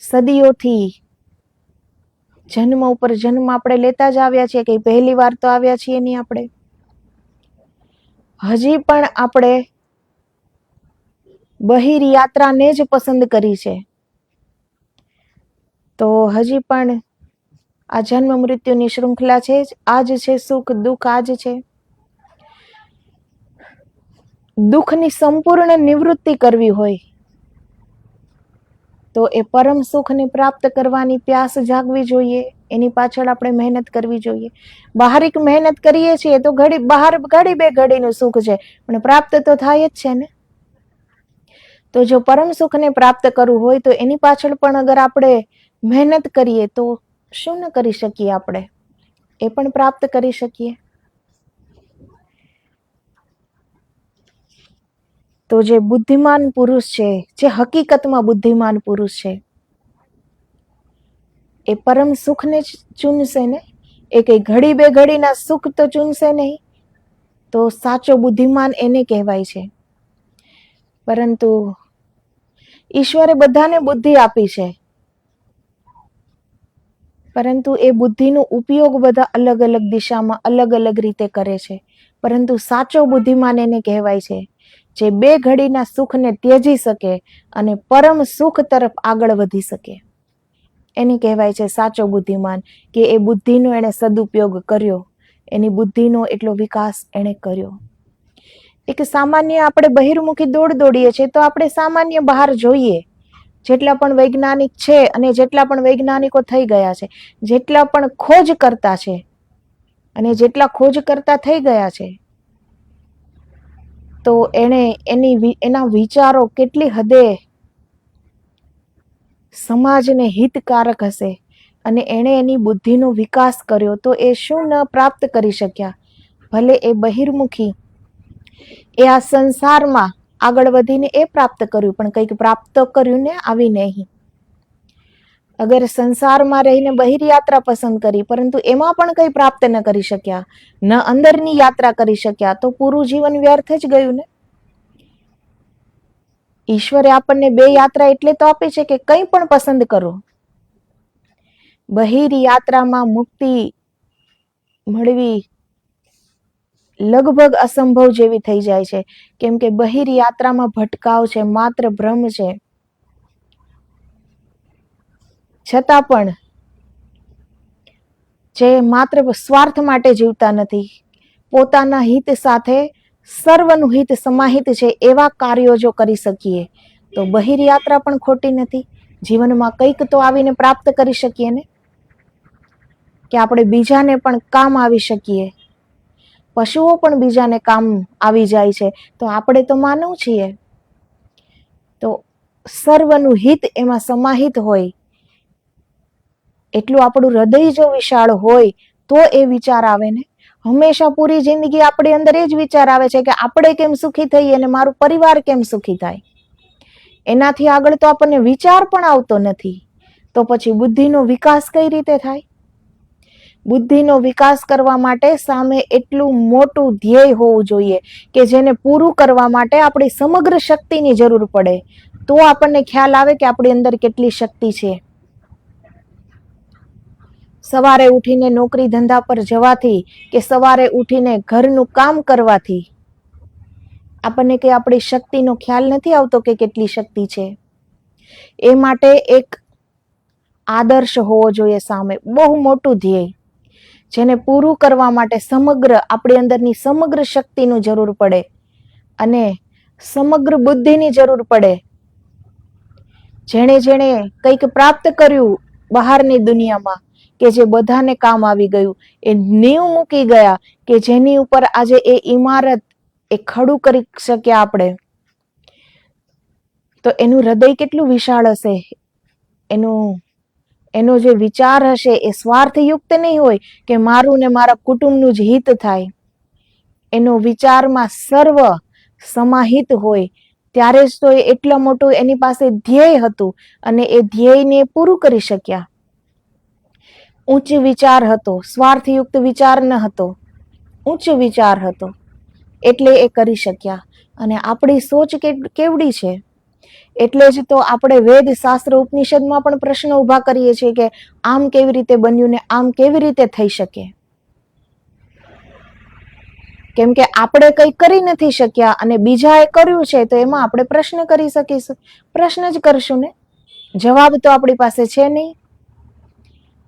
સદીઓથી જન્મ ઉપર જન્મ આપણે લેતા જ આવ્યા છીએ. કે પહેલી વાર તો આવ્યા છીએ નહીં આપણે. હજી પણ આપણે બહિર યાત્રાને જ પસંદ કરી છે. તો હજી પણ આ જન્મ મૃત્યુની શૃંખલા છે જ. આ જ છે સુખ દુઃખ, આ જ છે. દુઃખની સંપૂર્ણ નિવૃત્તિ કરવી હોય તો એ પરમ સુખને પ્રાપ્ત કરવાની પ્યાસ જાગવી જોઈએ. એની પાછળ આપણે મહેનત કરવી જોઈએ. બહારિક મહેનત કરીએ છીએ તો બહાર ઘડી બે ઘડીનું સુખ છે, પણ પ્રાપ્ત તો થાય જ છે ને. તો જો પરમ સુખને પ્રાપ્ત કરવું હોય તો એની પાછળ પણ અગર આપણે મહેનત કરીએ તો શું ન કરી શકીએ, આપણે એ પણ પ્રાપ્ત કરી શકીએ. તો જે બુદ્ધિમાન પુરુષ છે, જે હકીકતમાં બુદ્ધિમાન પુરુષ છે, એ પરમ સુખને જ ચૂનશે ને. એ કઈ ઘડી બે ઘડીના સુખ તો ચૂનશે નહીં. તો સાચો બુદ્ધિમાન એને કહેવાય છે. પરંતુ ઈશ્વરે બધાને બુદ્ધિ આપી છે, પરંતુ એ બુદ્ધિનો ઉપયોગ બધા અલગ અલગ દિશામાં અલગ અલગ રીતે કરે છે. પરંતુ સાચો બુદ્ધિમાન એને કહેવાય છે, જે બે ઘડીના સુખને ત્યજી શકે અને પરમ સુખ તરફ આગળ વધી શકે. એને કહેવાય છે સાચો બુદ્ધિમાન, કે એ બુદ્ધિનો એને સદુપયોગ કર્યો, એની બુદ્ધિનો એટલો વિકાસ એને કર્યો. એક સામાન્ય આપણે બહિર્મુખી દોડીએ છીએ તો આપણે સામાન્ય બહાર જોઈએ, જેટલા પણ વૈજ્ઞાનિક છે અને જેટલા પણ વૈજ્ઞાનિકો થઈ ગયા છે, જેટલા પણ ખોજ કરતા છે અને જેટલા ખોજ કરતા થઈ ગયા છે, તો એના વિચારો કેટલી હદે સમાજને હિતકારક હશે, અને એણે એની બુદ્ધિનો વિકાસ કર્યો તો એ શું ન પ્રાપ્ત કરી શક્યા. ભલે એ બહિર્મુખી, એ આ સંસારમાં આગળ વધીને એ પ્રાપ્ત કર્યું, પણ કંઈક પ્રાપ્ત કર્યું ને આવી નહીં. અગર સંસારમાં રહીને બહિર યાત્રા પસંદ કરી પરંતુ એમાં પણ કંઈ પ્રાપ્ત ન કરી શક્યા, ન અંદરની યાત્રા કરી શક્યા, તો પૂરું જીવન વ્યર્થ જ ગયું ને. ઈશ્વરે આપણને બે યાત્રા એટલે તો આપી છે કે કંઈ પણ પસંદ કરો. બહિર યાત્રામાં મુક્તિ મળવી લગભગ અસંભવ જેવી થઈ જાય છે, કેમ કે બહિર યાત્રામાં ભટકાવ છે, માત્ર ભ્રમ છે. છતાં પણ જે માત્ર સ્વાર્થ માટે જીવતા નથી, પોતાના હિત સાથે સર્વનું હિત સમાહિત છે એવા કાર્યો જો કરી શકીએ તો બહિર યાત્રા પણ ખોટી નથી. જીવનમાં કંઈક તો આવીને પ્રાપ્ત કરી શકીએ ને, કે આપણે બીજાને પણ કામ આવી શકીએ. પશુઓ પણ બીજાને કામ આવી જાય છે, તો આપણે તો માનવ છીએ. તો સર્વનું હિત એમાં સમાહિત હોય, એટલું આપણું હૃદય જો વિશાળ હોય તો એ વિચાર આવે ને. હંમેશા પૂરી જિંદગી આપણી અંદર એ જ વિચાર આવે છે કે આપણે કેમ સુખી થઈએ અને મારું પરિવાર કેમ સુખી થાય. એનાથી આગળ તો આપણને વિચાર પણ આવતો નથી. તો પછી બુદ્ધિનો વિકાસ કઈ રીતે થાય? બુદ્ધિનો વિકાસ કરવા માટે સામે એટલું મોટું ધ્યેય હોવું જોઈએ કે જેને પૂરું કરવા માટે આપણી સમગ્ર શક્તિની જરૂર પડે, તો આપણને ખ્યાલ આવે કે આપણી અંદર કેટલી શક્તિ છે. સવારે ઉઠીને નોકરી ધંધા પર જવાથી કે સવારે ઉઠીને ઘરનું કામ કરવાથી આપણને કે આપણી શક્તિનો ખ્યાલ નથી આવતો કે કેટલી શક્તિ છે. એ માટે એક આદર્શ હોવો જોઈએ સામે, બહુ મોટું ધ્યેય, જેને પૂરું કરવા માટે સમગ્ર આપણી અંદરની સમગ્ર શક્તિની જરૂર પડે અને સમગ્ર બુદ્ધિની જરૂર પડે. જેણે કંઈક પ્રાપ્ત કર્યું બહારની દુનિયામાં કે જે બધાને કામ આવી ગયું, એ નીવ મૂકી ગયા કે જેની ઉપર આજે એ ઇમારત એ ખડું કરી શક્યા આપણે, તો એનું હૃદય કેટલું વિશાળ હશે. એનો જે વિચાર હશે એ સ્વાર્થયુક્ત નહીં હોય કે મારું ને મારા કુટુંબનું જ હિત થાય. એનો વિચારમાં સર્વ સમાહિત હોય, ત્યારે જ તો એટલા મોટું એની પાસે ધ્યેય હતું અને એ ધ્યેયને પૂરું કરી શક્યા. ઉચ્ચ વિચાર હતો, સ્વાર્થયુક્ત વિચાર ન હતો, ઉચ્ચ વિચાર હતો, એટલે એ કરી શક્યા. અને આપણી સોચ કેવડી છે, એટલે જ તો આપણે વેદ શાસ્ત્ર ઉપનિષદમાં પણ પ્રશ્ન ઉભા કરીએ છીએ કે આમ કેવી રીતે બન્યું ને આમ કેવી રીતે થઈ શકે. કેમ કે આપણે કંઈ કરી નથી શક્યા અને બીજાએ કર્યું છે, તો એમાં આપણે પ્રશ્ન કરી શકીશું. પ્રશ્ન જ કરશું ને, જવાબ તો આપણી પાસે છે નહીં.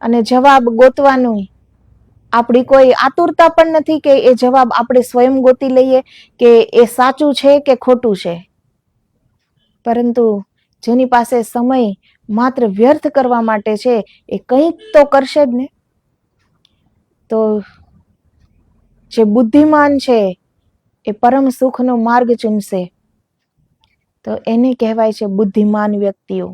અને જવાબ ગોતવાનું આપણી કોઈ આતુરતા પણ નથી કે એ જવાબ આપણે સ્વયં ગોતી લઈએ કે એ સાચું છે કે ખોટું છે. પરંતુ જેની પાસે સમય માત્ર વ્યર્થ કરવા માટે છે એ કંઈક તો કરશે જ ને. તો જે બુદ્ધિમાન છે એ પરમ સુખનો માર્ગ ચૂમશે. તો એને કહેવાય છે બુદ્ધિમાન વ્યક્તિઓ.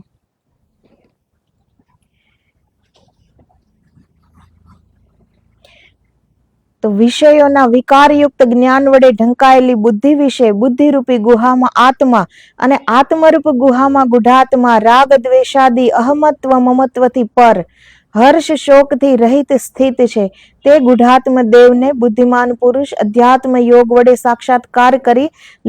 તો વિષયોના વિકારયુક્ત જ્ઞાન વડે ઢંકાયેલી બુદ્ધિ વિશે બુદ્ધિરૂપી ગુહામાં આત્મા અને આત્મરૂપ ગુહામાં ગુઢાત્મા રાગ દ્વેષાદિ અહમત્વ મમત્વથી પર હર્ષ શોકથી રહિત સ્થિત છે. તે ગુઢાત્મ દેવને બુદ્ધિમાન પુરુષ અધ્યાત્મ યોગ વડે સાક્ષાત્કાર કરી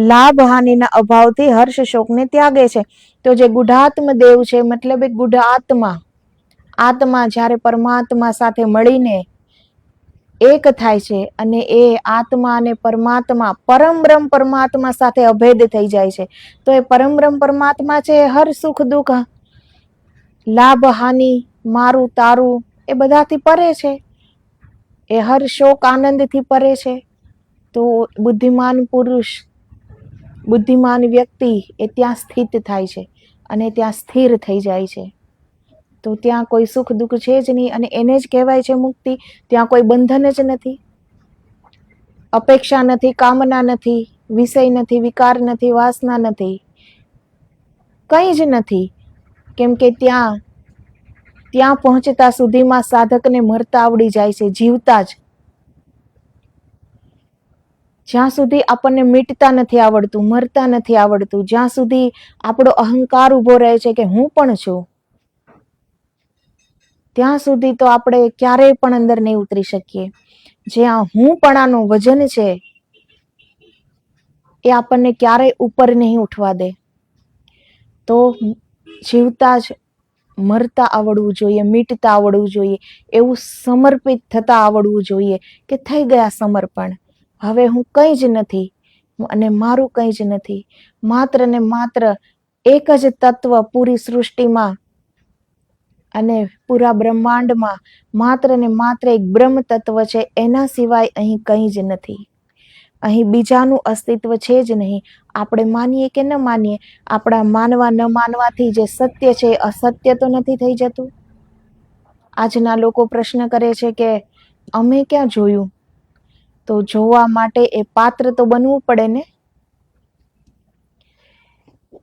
લાભ હાનિના અભાવથી હર્ષ શોકને ત્યાગે છે. તો જે ગુઢાત્મ દેવ છે મતલબ એક ગુઢ આત્મા જ્યારે પરમાત્મા સાથે મળીને એક થાય છે અને એ આત્મા અને પરમાત્મા પરમબ્રહ્મ પરમાત્મા સાથે અભેદ થઈ જાય છે. તો એ પરમબ્રહ્મ પરમાત્મા છે હર સુખ દુઃખ લાભ હાનિ મારું તારું એ બધાથી પરે છે. એ હર શોક આનંદથી પરે છે. તો બુદ્ધિમાન પુરુષ બુદ્ધિમાન વ્યક્તિ એ ત્યાં સ્થિત થાય છે અને ત્યાં સ્થિર થઈ જાય છે. તો ત્યાં કોઈ સુખ દુઃખ છે જ નહીં અને એને જ કહેવાય છે મુક્તિ. ત્યાં કોઈ બંધન જ નથી, અપેક્ષા નથી, કામના નથી, વિષય નથી, વિકાર નથી, વાસના નથી, કંઈ જ નથી. કેમ કે ત્યાં પહોંચતા સુધીમાં સાધકને મરતા આવડી જાય છે, જીવતા જ. જ્યાં સુધી આપણને મીટતા નથી આવડતું, મરતા નથી આવડતું, જ્યાં સુધી આપણો અહંકાર ઉભો રહે છે કે હું પણ છું, ત્યાં સુધી તો આપણે ક્યારેય પણ અંદર નહીં ઉતરી શકીએ. જ્યાં હું પણાનું વજન છે એ આપણને ક્યારેય ઉપર નહીં ઉઠવા દે. તો જીવતા જ મરતા આવડવું જોઈએ, મીટતા આવડવું જોઈએ, એવું સમર્પિત થતા આવડવું જોઈએ કે થઈ ગયા સમર્પણ, હવે હું કંઈ જ નથી અને મારું કંઈ જ નથી. માત્ર ને માત્ર એક જ તત્વ પૂરી સૃષ્ટિમાં અને પૂરા બ્રહ્માંડમાં માત્ર ને માત્ર એક બ્રહ્મ તત્વ છે. એના સિવાય અહીં કંઈ જ નથી. અહીં બીજાનું અસ્તિત્વ છે જ નહીં. આપણે માનીએ કે ન માનીએ, આપણા માનવા ન માનવાથી જે સત્ય છે અસત્ય તો નથી થઈ જતું. આજના લોકો પ્રશ્ન કરે છે કે અમે ક્યાં જોયું? તો જોવા માટે એ પાત્ર તો બનવું પડે ને.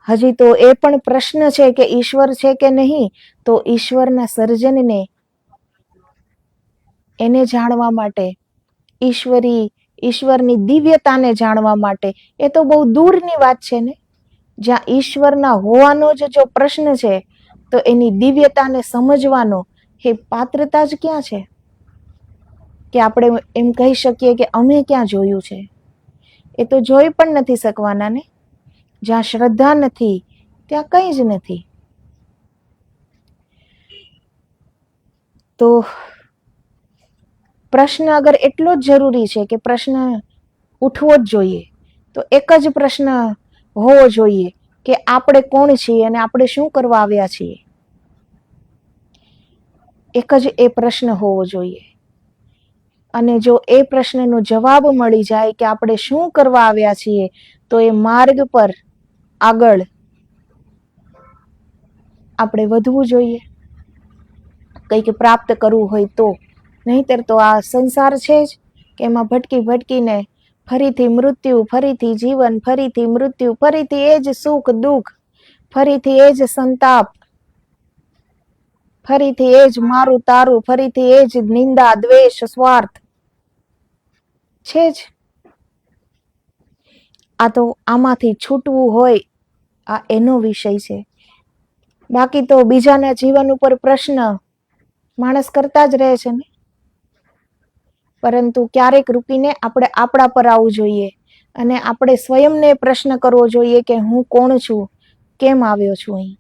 હજી તો એ પણ પ્રશ્ન છે કે ઈશ્વર છે કે નહીં. તો ઈશ્વરના સર્જનને એને જાણવા માટે, ઈશ્વરની દિવ્યતાને જાણવા માટે એ તો બહુ દૂરની વાત છે ને. જ્યાં ઈશ્વરના હોવાનો જ જો પ્રશ્ન છે તો એની દિવ્યતાને સમજવાનો એ પાત્રતા જ ક્યાં છે કે આપણે એમ કહી શકીએ કે અમે ક્યાં જોયું છે. એ તો જોઈ પણ નથી શકવાના ને. જ્યાં શ્રદ્ધા નથી ત્યાં કંઈ જ નથી. તો પ્રશ્ન અગર એટલો જ જરૂરી છે કે પ્રશ્ન ઉઠવો જ જોઈએ, તો એક જ પ્રશ્ન હોવો જોઈએ કે આપણે કોણ છીએ અને આપણે શું કરવા આવ્યા છીએ. એક જ એ પ્રશ્ન હોવો જોઈએ. અને જો એ પ્રશ્નનો જવાબ મળી જાય કે આપણે શું કરવા આવ્યા છીએ, તો એ માર્ગ પર આગળ આપણે વધવું જોઈએ. કંઈક પ્રાપ્ત કરવું હોય તો. નહીંતર તો આ સંસાર છે જ કે એમાં ભટકીને ફરીથી મૃત્યુ, ફરીથી જીવન, ફરીથી મૃત્યુ, ફરીથી એ જ સુખ દુઃખ, ફરીથી એ જ સંતાપ, ફરીથી એ જ મારું તારું, ફરીથી એ જ નિંદા, દ્વેષ, સ્વાર્થ છે જ. આ તો આમાંથી છૂટવું હોય આ એનો વિષય છે. બાકી તો બીજાના જીવન ઉપર પ્રશ્ન માણસ કરતા જ રહે છે ને. પરંતુ ક્યારેક રૂકીને આપણે આપણા પર આવવું જોઈએ અને આપણે સ્વયંને પ્રશ્ન કરવો જોઈએ કે હું કોણ છું, કેમ આવ્યો છું અહીં,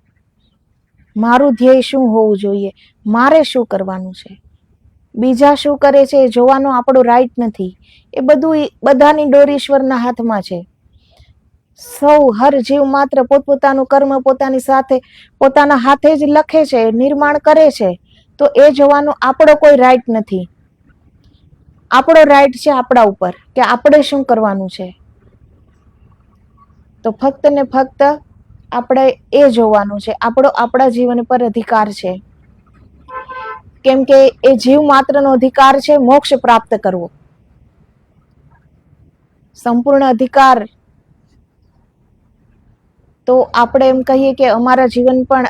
મારું ધ્યેય શું હોવું જોઈએ, મારે શું કરવાનું છે. બીજા શું કરે છે એ જોવાનો આપણો રાઈટ નથી. એ બધું બધાની ડોર ઈશ્વરના હાથમાં છે. હર જીવ માત્ર પોતપોતાનું કર્મ પોતાના હાથે જ લખે છે, નિર્માણ કરે છે. તો એ જોવાનો આપણો કોઈ રાઈટ નથી. આપણો રાઈટ છે આપણા ઉપર કે આપણે શું કરવાનું છે. તો ફક્ત ને ફક્ત આપણે એ જોવાનું છે, આપણો આપણા જીવન પર અધિકાર છે. કેમ કે એ જીવ માત્રનો અધિકાર છે મોક્ષ પ્રાપ્ત કરવો. સંપૂર્ણ અધિકાર. તો આપણે એમ કહીએ કે અમારા જીવન પણ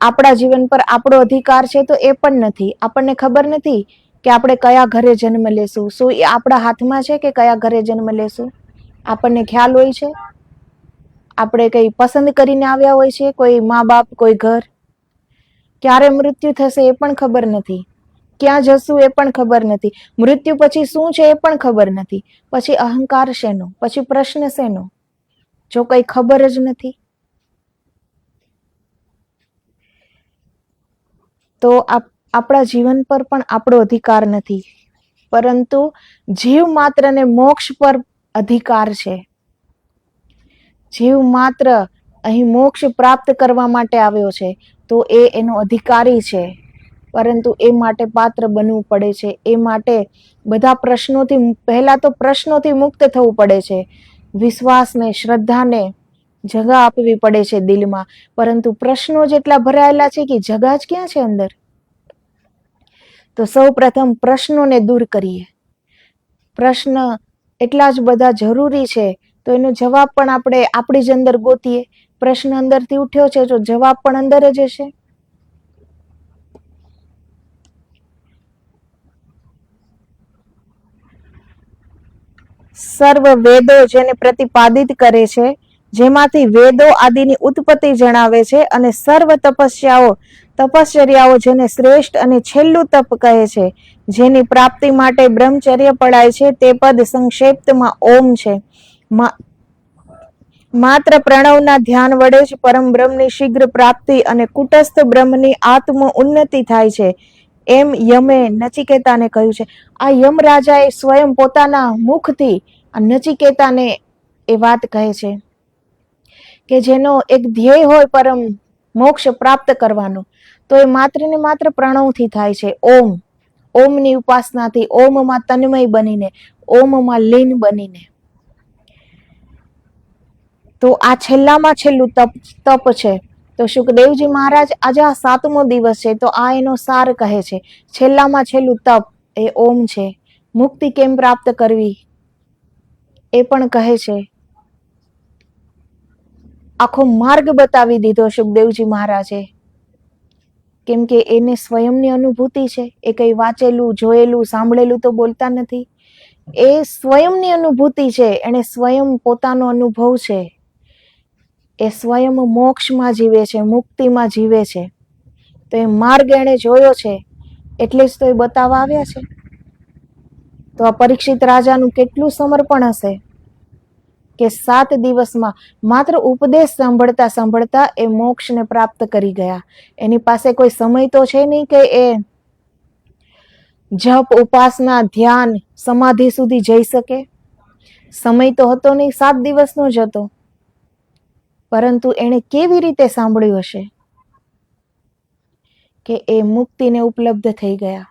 આપણા જીવન પર આપણો અધિકાર છે, તો એ પણ નથી. આપણને ખબર નથી કે આપણે કયા ઘરે જન્મ લેશું. શું એ આપણા હાથમાં છે કે કયા ઘરે જન્મ લેશું? આપણને ખ્યાલ હોય છે? આપણે કઈ પસંદ કરીને આવ્યા હોય છે, કોઈ મા બાપ, કોઈ ઘર? ક્યારે મૃત્યુ થશે એ પણ ખબર નથી. ક્યાં જશું એ પણ ખબર નથી. મૃત્યુ પછી શું છે એ પણ ખબર નથી. પછી અહંકાર શેનો? પછી પ્રશ્ન શેનો? જો કઈ ખબર જ નથી. તો આપણા જીવન પર પણ આપણો અધિકાર નથી, પરંતુ જીવ માત્રને મોક્ષ પર અધિકાર છે. જીવ માત્ર અહીં મોક્ષ પ્રાપ્ત કરવા માટે આવ્યો છે, તો એ એનો અધિકારી છે. પરંતુ એ માટે પાત્ર બનવું પડે છે. એ માટે બધા પ્રશ્નોથી, પહેલા તો પ્રશ્નોથી મુક્ત થવું પડે છે. વિશ્વાસને, શ્રદ્ધાને જગા આપવી પડે છે દિલમાં. પરંતુ પ્રશ્નો જેટલા ભરાયેલા છે કે જગા જ ક્યાં છે અંદર? તો સૌ પ્રથમ પ્રશ્નોને દૂર કરીએ. પ્રશ્ન એટલા જ બધા જરૂરી છે, તો એનો જવાબ પણ આપણે આપણી જ અંદર ગોતીએ. પ્રશ્ન અંદરથી ઉઠ્યો છે, તો જવાબ પણ અંદર જ હશે. સર્વ વેદો જેને પ્રતિપાદિત કરે છે, જેમાંથી વેદો આદિની ઉત્પત્તિ જણાવે છે, અને સર્વ તપશ્ચર્યાઓ જેને શ્રેષ્ઠ અને છેલ્લું તપ કહે છે, જેની પ્રાપ્તિ માટે બ્રહ્મચર્ય પડાય છે, તે પદ સંક્ષેપ્તમાં ઓમ છે. માત્ર પ્રણવના ધ્યાન વડે જ પરમ બ્રહ્મની શીઘ્ર પ્રાપ્તિ અને કુટસ્થ બ્રહ્મની આત્મ ઉન્નતિ થાય છે, એમ યમે નચિકેતાને કહ્યું છે. આ યમ રાજાએ સ્વયં પોતાના મુખથી આ નચિકેતાને એ વાત કહે છે કે જેનો એક ધ્યેય હોય પરમ મોક્ષ પ્રાપ્ત કરવાનો, તો એ માત્ર ને માત્ર પ્રણવથી થાય છે. ઓમની ઉપાસનાથી, ઓમમાં તન્મય બનીને, ઓમમાં લીન બનીને. તો આ છેલ્લામાં છેલ્લું તપ છે. તો શુકદેવજી મહારાજ આજે આ 7મો દિવસ છે, તો આ એનો સાર કહે છે. છેલ્લામાં છેલ્લું તપ એ ઓમ છે. મુક્તિ કેમ પ્રાપ્ત કરવી એ પણ કહે છે. આખો માર્ગ બતાવી દીધો શુકદેવજી મહારાજે. કેમ કે એને સ્વયંની અનુભૂતિ છે. એ કઈ વાંચેલું, જોયેલું, સાંભળેલું તો બોલતા નથી. એ સ્વયંની અનુભૂતિ છે. એને સ્વયં પોતાનો અનુભવ છે. એ સ્વયં મોક્ષમાં જીવે છે, મુક્તિમાં જીવે છે. તો એ માર્ગ એને જોયો છે, એટલે જ તો એ બતાવવા આવ્યા છે. તો આ પરીક્ષિત રાજાનું કેટલું સમર્પણ હશે કે 7 દિવસમાં માત્ર ઉપદેશ સાંભળતા સાંભળતા એ મોક્ષને પ્રાપ્ત કરી ગયા. એની પાસે કોઈ સમય તો છે નહીં કે એ જપ, ઉપાસના, ધ્યાન, સમાધિ સુધી જઈ શકે. સમય તો હતો નહીં, 7 દિવસનો જ હતો. પરંતુ એણે કેવી રીતે સાંભળ્યું હશે કે એ મુક્તિને ઉપલબ્ધ થઈ ગયા.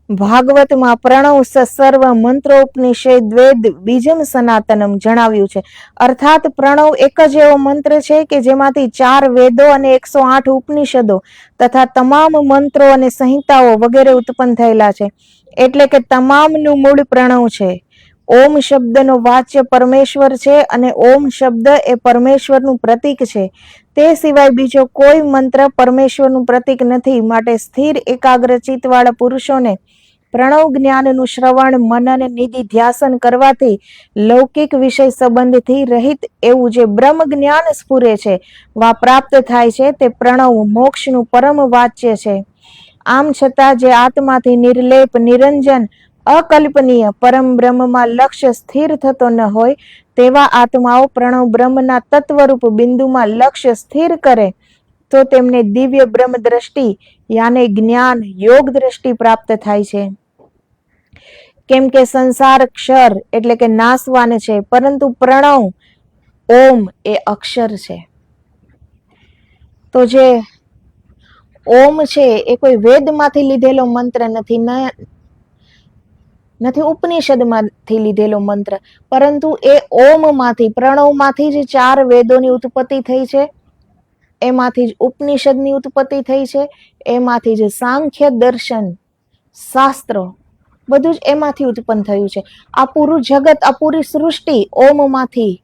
ભાગવતમાં પ્રણવ સર્વ મંત્રોપનિષદ વેદ બીજમ સનાતનમ જણાવ્યું છે. અર્થાત પ્રણવ એક જ એવો મંત્ર છે કે જેમાંથી 4 વેદો અને 108 ઉપનિષદો તથા તમામ મંત્રો અને સંહિતાઓ વગેરે ઉત્પન્ન થયેલા છે. એટલે કે તમામનું મૂળ પ્રણવ છે. ઓમ શબ્દનો વાચ્ય પરમેશ્વર છે અને ઓમ શબ્દ એ પરમેશ્વરનું પ્રતીક છે. તે સિવાય બીજો કોઈ મંત્ર પરમેશ્વરનું પ્રતીક નથી. માટે સ્થિર એકાગ્રચિત વાળા પુરુષોને પ્રણવ જ્ઞાનનું શ્રવણ, મનન, નિધિ ધ્યાસન કરવાથી લૌકિક વિષય સંબંધથી રહિત એવું જે બ્રહ્મ જ્ઞાન સ્ફુરે છે વા પ્રાપ્ત થાય છે, તે પ્રણવ મોક્ષનું પરમ વાચ્ય છે. આમ છતાં જે આત્માથી નિર્લેપ, નિરંજન, અકલ્પનીય પરમ બ્રહ્મમાં લક્ષ્ય સ્થિર થતો ન હોય, તેવા આત્માઓ પ્રણવ બ્રહ્મના તત્વરૂપ બિંદુમાં લક્ષ્ય સ્થિર કરે તો તેમને દિવ્ય બ્રહ્મ દ્રષ્ટિ યાને જ્ઞાન યોગ દ્રષ્ટિ પ્રાપ્ત થાય છે. કેમ કે સંસાર ક્ષર એટલે કે નાશવાન છે, પરંતુ પ્રણવ ઓમ એ અક્ષર છે. તો જે ઓમ છે એ કોઈ વેદમાંથી લીધેલો મંત્ર નથી ઉપનિષદમાંથી લીધેલો મંત્ર, પરંતુ એ ઓમમાંથી, પ્રણવમાંથી જ 4 વેદોની ઉત્પત્તિ થઈ છે. એમાંથી જ ઉપનિષદની ઉત્પત્તિ થઈ છે. એમાંથી જ સાંખ્ય દર્શન, શાસ્ત્રો બધું જ એમાંથી ઉત્પન્ન થયું છે. આ પૂરું જગત, આ પૂરી સૃષ્ટિ ઓમમાંથી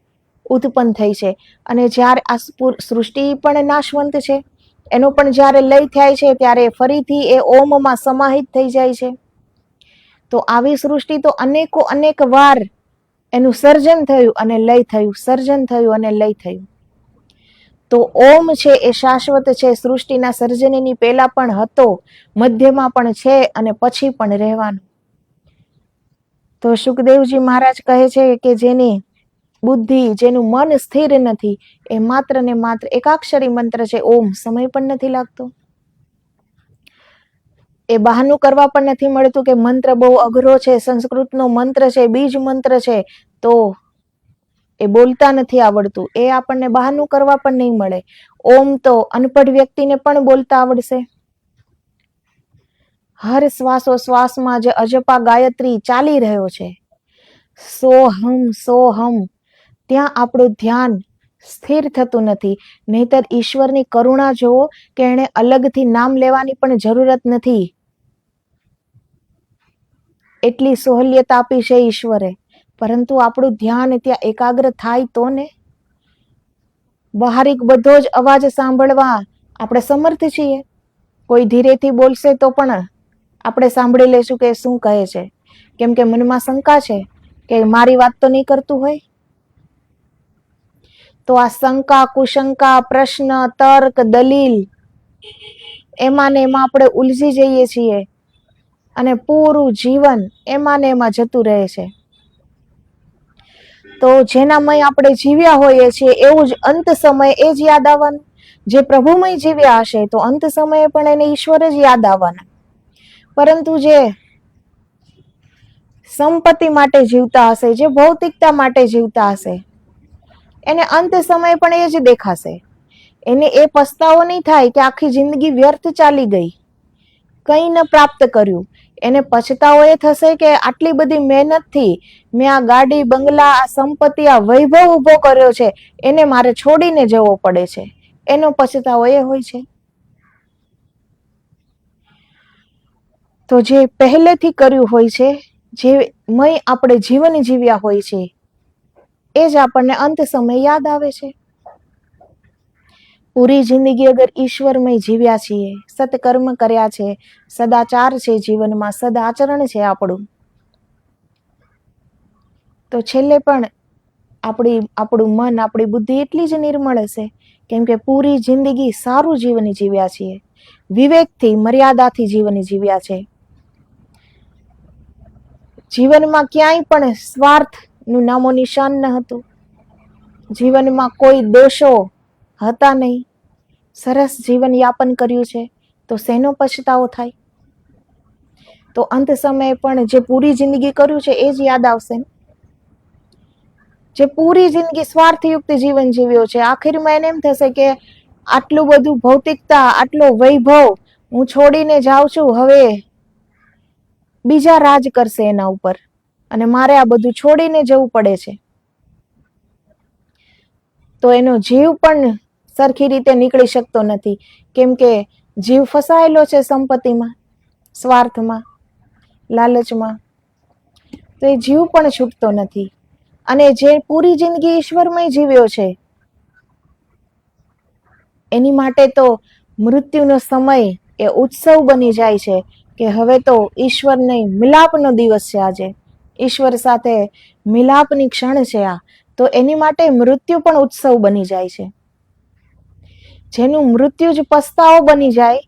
ઉત્પન્ન થઈ છે. અને જ્યારે આ સૃષ્ટિ પણ નાશવંત છે, એનો પણ જ્યારે લય થાય છે ત્યારે ફરીથી એ ઓમમાં સમાહિત થઈ જાય છે. તો આવી સૃષ્ટિ તો અનેક વાર એનું સર્જન થયું અને લય થયું, સર્જન થયું અને લય થયું. તો ઓમ છે એ શાશ્વત છે. સૃષ્ટિના સર્જનની પહેલા પણ હતો, મધ્યમાં પણ છે અને પછી પણ રહેવાનું. તો સુખદેવજી મહારાજ કહે છે કે જેની બુદ્ધિ, જેનું મન સ્થિર નથી, એ માત્ર ને માત્ર એકાક્ષરી મંત્ર છે ઓમ, સમય પણ નથી લાગતો. એ બહાનું કરવા પણ નથી મળતું કે મંત્ર બહુ અઘરો છે, સંસ્કૃતનો મંત્ર છે, બીજ મંત્ર છે, તો એ બોલતા નથી આવડતું. એ આપણને બહાનું કરવા પણ નહીં મળે. ઓમ તો અનપઢ વ્યક્તિને પણ બોલતા આવડશે. હર શ્વાસોશ્વાસમાં જે અજપા ગાયત્રી ચાલી રહ્યો છે, સોહમ સોહમ, ત્યાં આપણું ધ્યાન સ્થિર થતું નથી. નહીતર ઈશ્વરની કરુણા જોવો કે એને અલગથી નામ લેવાની પણ જરૂરત નથી. એટલી સહોલિયત આપી છે ઈશ્વરે, પરંતુ આપણું ધ્યાન ત્યાં એકાગ્ર થાય તો ને. બહારિક બધો જ અવાજ સાંભળવા આપણે સમર્થ છીએ. કોઈ ધીરેથી બોલશે તો પણ આપણે સાંભળી લેશું કે શું કહે છે, કેમ કે મનમાં શંકા છે કે મારી વાત તો નહીં કરતું હોય. તો આ શંકા, કુશંકા, પ્રશ્ન, તર્ક, દલીલ, એમાં ને એમાં આપણે ઉલઝી જઈએ છીએ અને પૂરું જીવન એમાં ને એમાં જતું રહે છે. તો જેનામય આપણે જીવ્યા હોઈએ છીએ એવું જ અંત સમય એ જ યાદ આવવાનું. જે પ્રભુમય જીવ્યા હશે તો અંત સમયે પણ એને ઈશ્વર જ યાદ આવવાના. પરંતુ જે સંપત્તિ માટે જીવતા હશે, જે ભૌતિકતા માટે જીવતા હશે, એને અંત સમયે પણ એ જ દેખાશે. એને એ પસ્તાવો નહીં થાય કે આખી જિંદગી વ્યર્થ ચાલી ગઈ, કંઈ ન પ્રાપ્ત કર્યું. એને પછતાવો એ થશે કે આટલી બધી મહેનતથી મેં આ ગાડી, બંગલા, આ સંપત્તિ, આ વૈભવ ઉભો કર્યો છે, એને મારે છોડીને જવો પડે છે. એનો પછતાવો એ હોય છે. તો જે પહેલેથી કર્યું હોય છે, જે મય આપણે જીવન જીવ્યા હોય છે, એ જ આપણને અંત સમય યાદ આવે છે. પૂરી જિંદગી અગર ઈશ્વરમય જીવ્યા છીએ, સત્કર્મ કર્યા છે, સદાચાર છે જીવનમાં, સદાચરણ છે આપણું, તો છેલ્લે પણ આપણું મન, આપણી બુદ્ધિ એટલી જ નિર્મળ હશે, કેમ કે પૂરી જિંદગી સારું જીવન જીવ્યા છીએ, વિવેકથી, મર્યાદાથી જીવન જીવ્યા છે. જીવનમાં ક્યાંય પણ સ્વાર્થનું નામો નિશાન ન હતું. જીવનમાં કોઈ દોષો હતા નહીં. સરસ જીવન યાપન કર્યું છે, તો શેનો પછતાવો થાય? તો અંત સમયે પણ જે પૂરી જિંદગી કર્યું છે એ જ યાદ આવશે. જે પૂરી જિંદગી સ્વાર્થયુક્ત જીવન જીવ્યો છે, આખીરમાં એને એમ થશે કે આટલું બધું ભૌતિકતા, આટલો વૈભવ હું છોડીને જાઉં છું, હવે બીજા રાજ કરશે એના ઉપર અને મારે આ બધું છોડીને જવું પડે છે. તો એનો જીવ પણ સરખી રીતે નીકળી શકતો નથી, કેમ કે જીવ ફસાયેલો છે સંપત્તિમાં, સ્વાર્થમાં, લાલચમાં. તો એ જીવ પણ છૂટતો નથી. અને જે પૂરી જિંદગી ઈશ્વરમય જીવ્યો છે, એની માટે તો મૃત્યુનો સમય એ ઉત્સવ બની જાય છે કે હવે તો ઈશ્વરને મિલાપનો દિવસ છે. આજે ઈશ્વર સાથે મિલાપની ક્ષણ છે આ. તો એની માટે મૃત્યુ પણ ઉત્સવ બની જાય છે. જેનું મૃત્યુ જ પસ્તાવો બની જાય,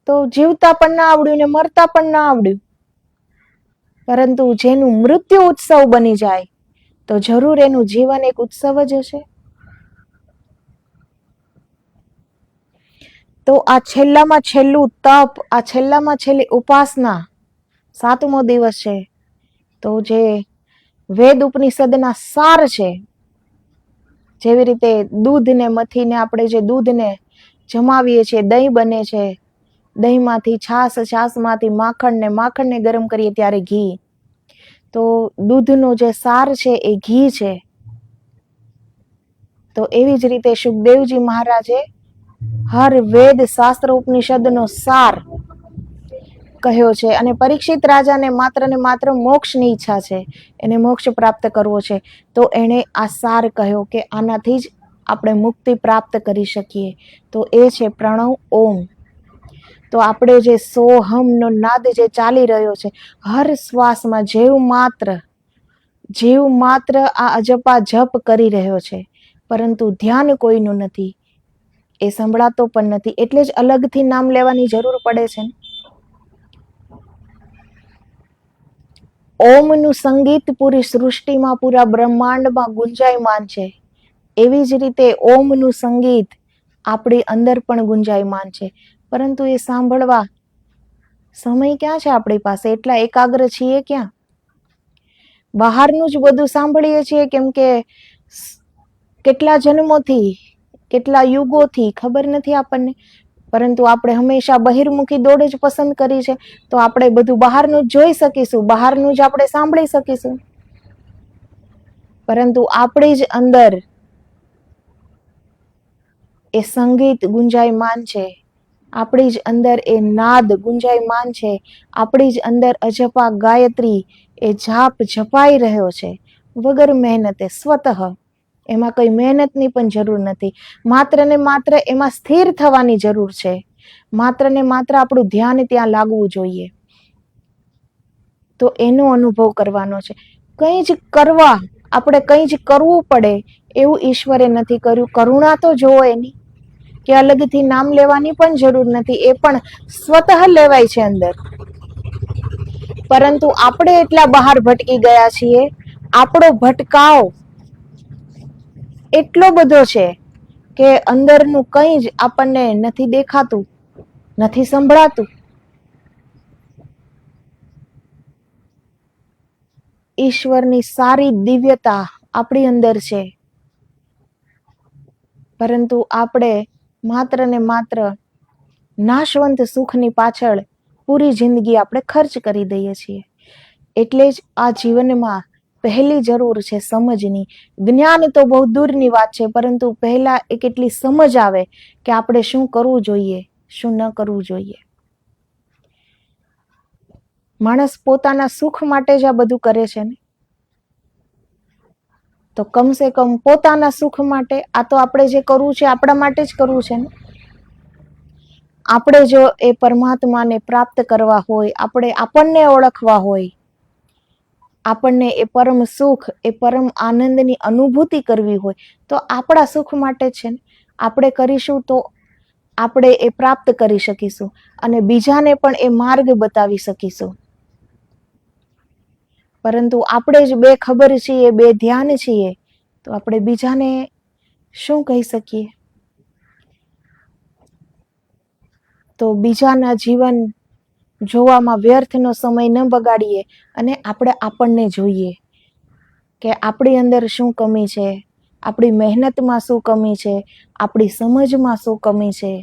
તો જીવતા પણ ના આવડ્યું ને મરતા પણ ના આવડ્યું. પરંતુ જેનું મૃત્યુ ઉત્સવ બની જાય, તો જરૂર એનું જીવન એક ઉત્સવ જ હશે. તો આ છેલ્લામાં છેલ્લું તપ, આ છેલ્લામાં છેલ્લી ઉપાસના 7મો દિવસ છે. તો જે વેદ ઉપનિષદના સાર છે, જેવી રીતે દૂધને મથીને આપણે જે દૂધને જમાવીએ છીએ, દહીં બને છે, દહીંમાંથી છાશ, છાશમાંથી માખણ, ને માખણને ગરમ કરીએ ત્યારે ઘી. તો દૂધનો જે સાર છે એ ઘી છે. તો એવી જ રીતે સુખદેવજી મહારાજે હર વેદ શાસ્ત્ર ઉપનિષદનો સાર કહ્યો છે. અને પરીક્ષિત રાજાને માત્ર ને માત્ર મોક્ષની ઈચ્છા છે, એને મોક્ષ પ્રાપ્ત કરવો છે. તો એણે આ સાર કહ્યો કે આનાથી જ આપણે મુક્તિ પ્રાપ્ત કરી શકીએ. તો એ છે પ્રણવ ઓમ. તો આપણે જે સોહમનો નાદ જે ચાલી રહ્યો છે, હર શ્વાસમાં જીવ માત્ર આ અજપા જપ કરી રહ્યો છે, પરંતુ ધ્યાન કોઈનું નથી, એ સંભળાતો પણ નથી. એટલે જ અલગથી નામ લેવાની જરૂર પડે છે. ઓમનું સંગીત પૂરી સૃષ્ટિમાં, પૂરા બ્રહ્માંડમાં ગુંજાયમાન છે. એવી જ રીતે ઓમનું સંગીત આપણી અંદર પણ ગુંજાયમાન છે, પરંતુ એ સાંભળવા સમય ક્યાં છે આપણી પાસે? એટલા એકાગ્ર છીએ ક્યાં? બહારનું જ બધું સાંભળીએ છીએ, કેમ કે કેટલા જન્મોથી, કેટલા યુગોથી ખબર નથી આપણને, પરંતુ આપણે હંમેશા બહિર્મુખી દોડ જ પસંદ કરી છે. તો આપણે બધું બહારનું જ જોઈ શકીશું, બહારનું જ આપણે સાંભળી શકીશું, પરંતુ આપણી જ અંદર એ સંગીત ગુંજાયમાન છે, આપણી જ અંદર એ નાદ ગુંજાયમાન છે, આપણી જ અંદર અજપા ગાયત્રી એ જાપ જપાઈ રહ્યો છે, વગર મહેનતે, સ્વતઃ. એમાં કઈ મહેનતની પણ જરૂર નથી. માત્ર ને માત્ર એમાં સ્થિર થવાની જરૂર છે. માત્ર ને માત્ર આપણું ધ્યાન ત્યાં લાગવું જોઈએ. તો એનો અનુભવ કરવાનો છે. કંઈ જ કરવા, આપણે કંઈ જ કરવું પડે એવું ઈશ્વરે નથી કર્યું. કરુણા તો જોવો એની, કે અલગથી નામ લેવાની પણ જરૂર નથી, એ પણ સ્વતઃ લેવાય છે અંદર. પરંતુ આપણે એટલા બહાર ભટકી ગયા છીએ, આપણો ભટકાવ એટલો બધો છે કે અંદરનું કંઈ જ આપણને નથી દેખાતું, નથી સંભળાતું. ઈશ્વરની સારી દિવ્યતા આપણી અંદર છે, પરંતુ આપણે માત્ર ને માત્ર નાશવંત સુખની પાછળ પૂરી જિંદગી આપણે ખર્ચ કરી દઈએ છીએ. એટલે જ આ જીવનમાં પહેલી જરૂર છે સમજની. જ્ઞાન તો બહુ દૂરની વાત છે, પરંતુ પહેલા એક એટલી સમજ આવે કે આપણે શું કરવું જોઈએ, શું ન કરવું જોઈએ. માણસ પોતાના સુખ માટે જ આ બધું કરે છે ને, તો કમસે કમ પોતાના સુખ માટે આ તો આપણે જે કરવું છે આપણા માટે જ કરવું છે ને. આપણે જો એ પરમાત્માને પ્રાપ્ત કરવા હોય, આપણે આપણને ઓળખવા હોય, આપણને એ પરમ સુખ, એ પરમ આનંદની અનુભૂતિ કરવી હોય, તો આપણા સુખ માટે છે ને. આપણે કરીશું તો આપણે એ પ્રાપ્ત કરી શકીશું અને બીજાને પણ એ માર્ગ બતાવી શકીશું. પરંતુ આપણે જ બે ખબર છીએ, બે ધ્યાન છીએ, તો આપણે બીજાને શું કહી શકીએ? તો બીજાના જીવન જોવામાં વ્યર્થનો સમય ન બગાડીએ અને આપણે આપણને જોઈએ કે આપણી અંદર શું કમી છે, આપણી મહેનતમાં શું કમી છે, આપણી સમજમાં શું કમી છે,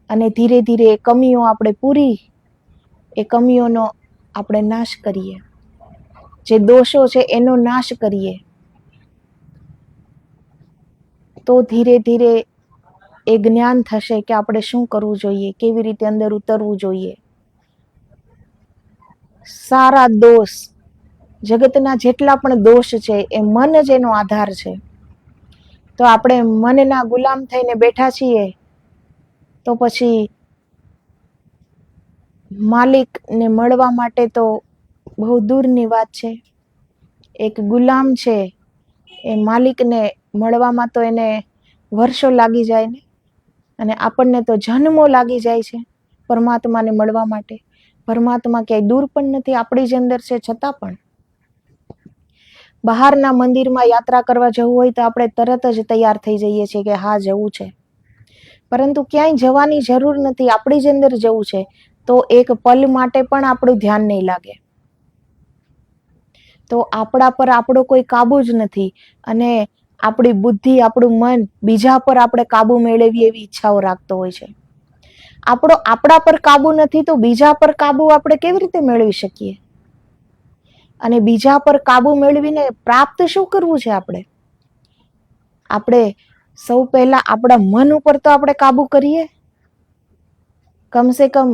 અને ધીરે ધીરે એ કમીઓ આપણે એ કમીઓનો આપણે નાશ કરીએ, જે દોષો છે એનો નાશ કરીએ. તો ધીરે ધીરે એ જ્ઞાન થશે કે આપણે શું કરવું જોઈએ, કેવી રીતે અંદર ઉતરવું જોઈએ. સારા દોષ, જગતના જેટલા પણ દોષ છે એ મન જ એનો આધાર છે. તો આપણે મનના ગુલામ થઈને બેઠા છીએ, તો પછી માલિકને મળવા માટે તો બહુ દૂરની વાત છે. એક ગુલામ છે, એ માલિકને મળવામાં તો એને વર્ષો લાગી જાય ને, અને આપણને તો જન્મો લાગી જાય છે પરમાત્માને મળવા માટે. પરમાત્મા ક્યાંય દૂર પણ નથી, આપણી જ અંદર છે. છતાં પણ બહારના મંદિરમાં યાત્રા કરવા જવું હોય તો આપણે તરત જ તૈયાર થઈ જઈએ છીએ કે હા જવું છે, પરંતુ ક્યાંય જવાની જરૂર નથી, આપણી જ અંદર જવું છે. તો એક પલ માટે પણ આપણું ધ્યાન નહીં લાગે. તો આપણા પર આપણો કોઈ કાબુ જ નથી, અને આપણી બુદ્ધિ, આપણું મન બીજા પર આપણે કાબુ મેળવીએ એવી ઈચ્છાઓ રાખતો હોય છે. આપણા પર કાબુ નથી તો બીજા પર કાબુ આપણે કેવી રીતે મેળવી શકીએ? અને બીજા પર કાબુ મેળવીને પ્રાપ્ત શું કરવું છે આપણે? આપણે સૌ પહેલા આપણા મન ઉપર તો આપણે કાબુ કરીએ. કમસે કમ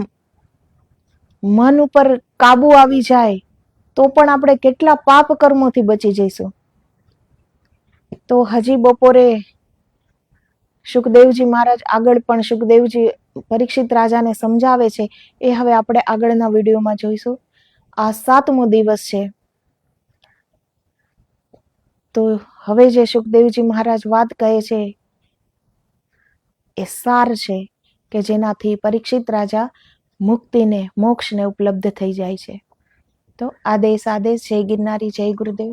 મન ઉપર કાબુ આવી જાય તો પણ આપણે કેટલા પાપ કર્મોથી બચી જઈશું. તો હજી બપોરે સુખદેવજી મહારાજ આગળ પણ સુખદેવજી પરીક્ષિત રાજાને સમજાવે છે, એ હવે આપણે આગળના વિડીયોમાં જોઈશું. આ 7મો દિવસ છે. તો હવે જે સુખદેવજી મહારાજ વાત કહે છે એ સાર છે કે જેનાથી પરીક્ષિત રાજા મુક્તિને, મોક્ષને ઉપલબ્ધ થઈ જાય છે. તો આદેશ, જય ગિરનારી, જય ગુરુદેવ.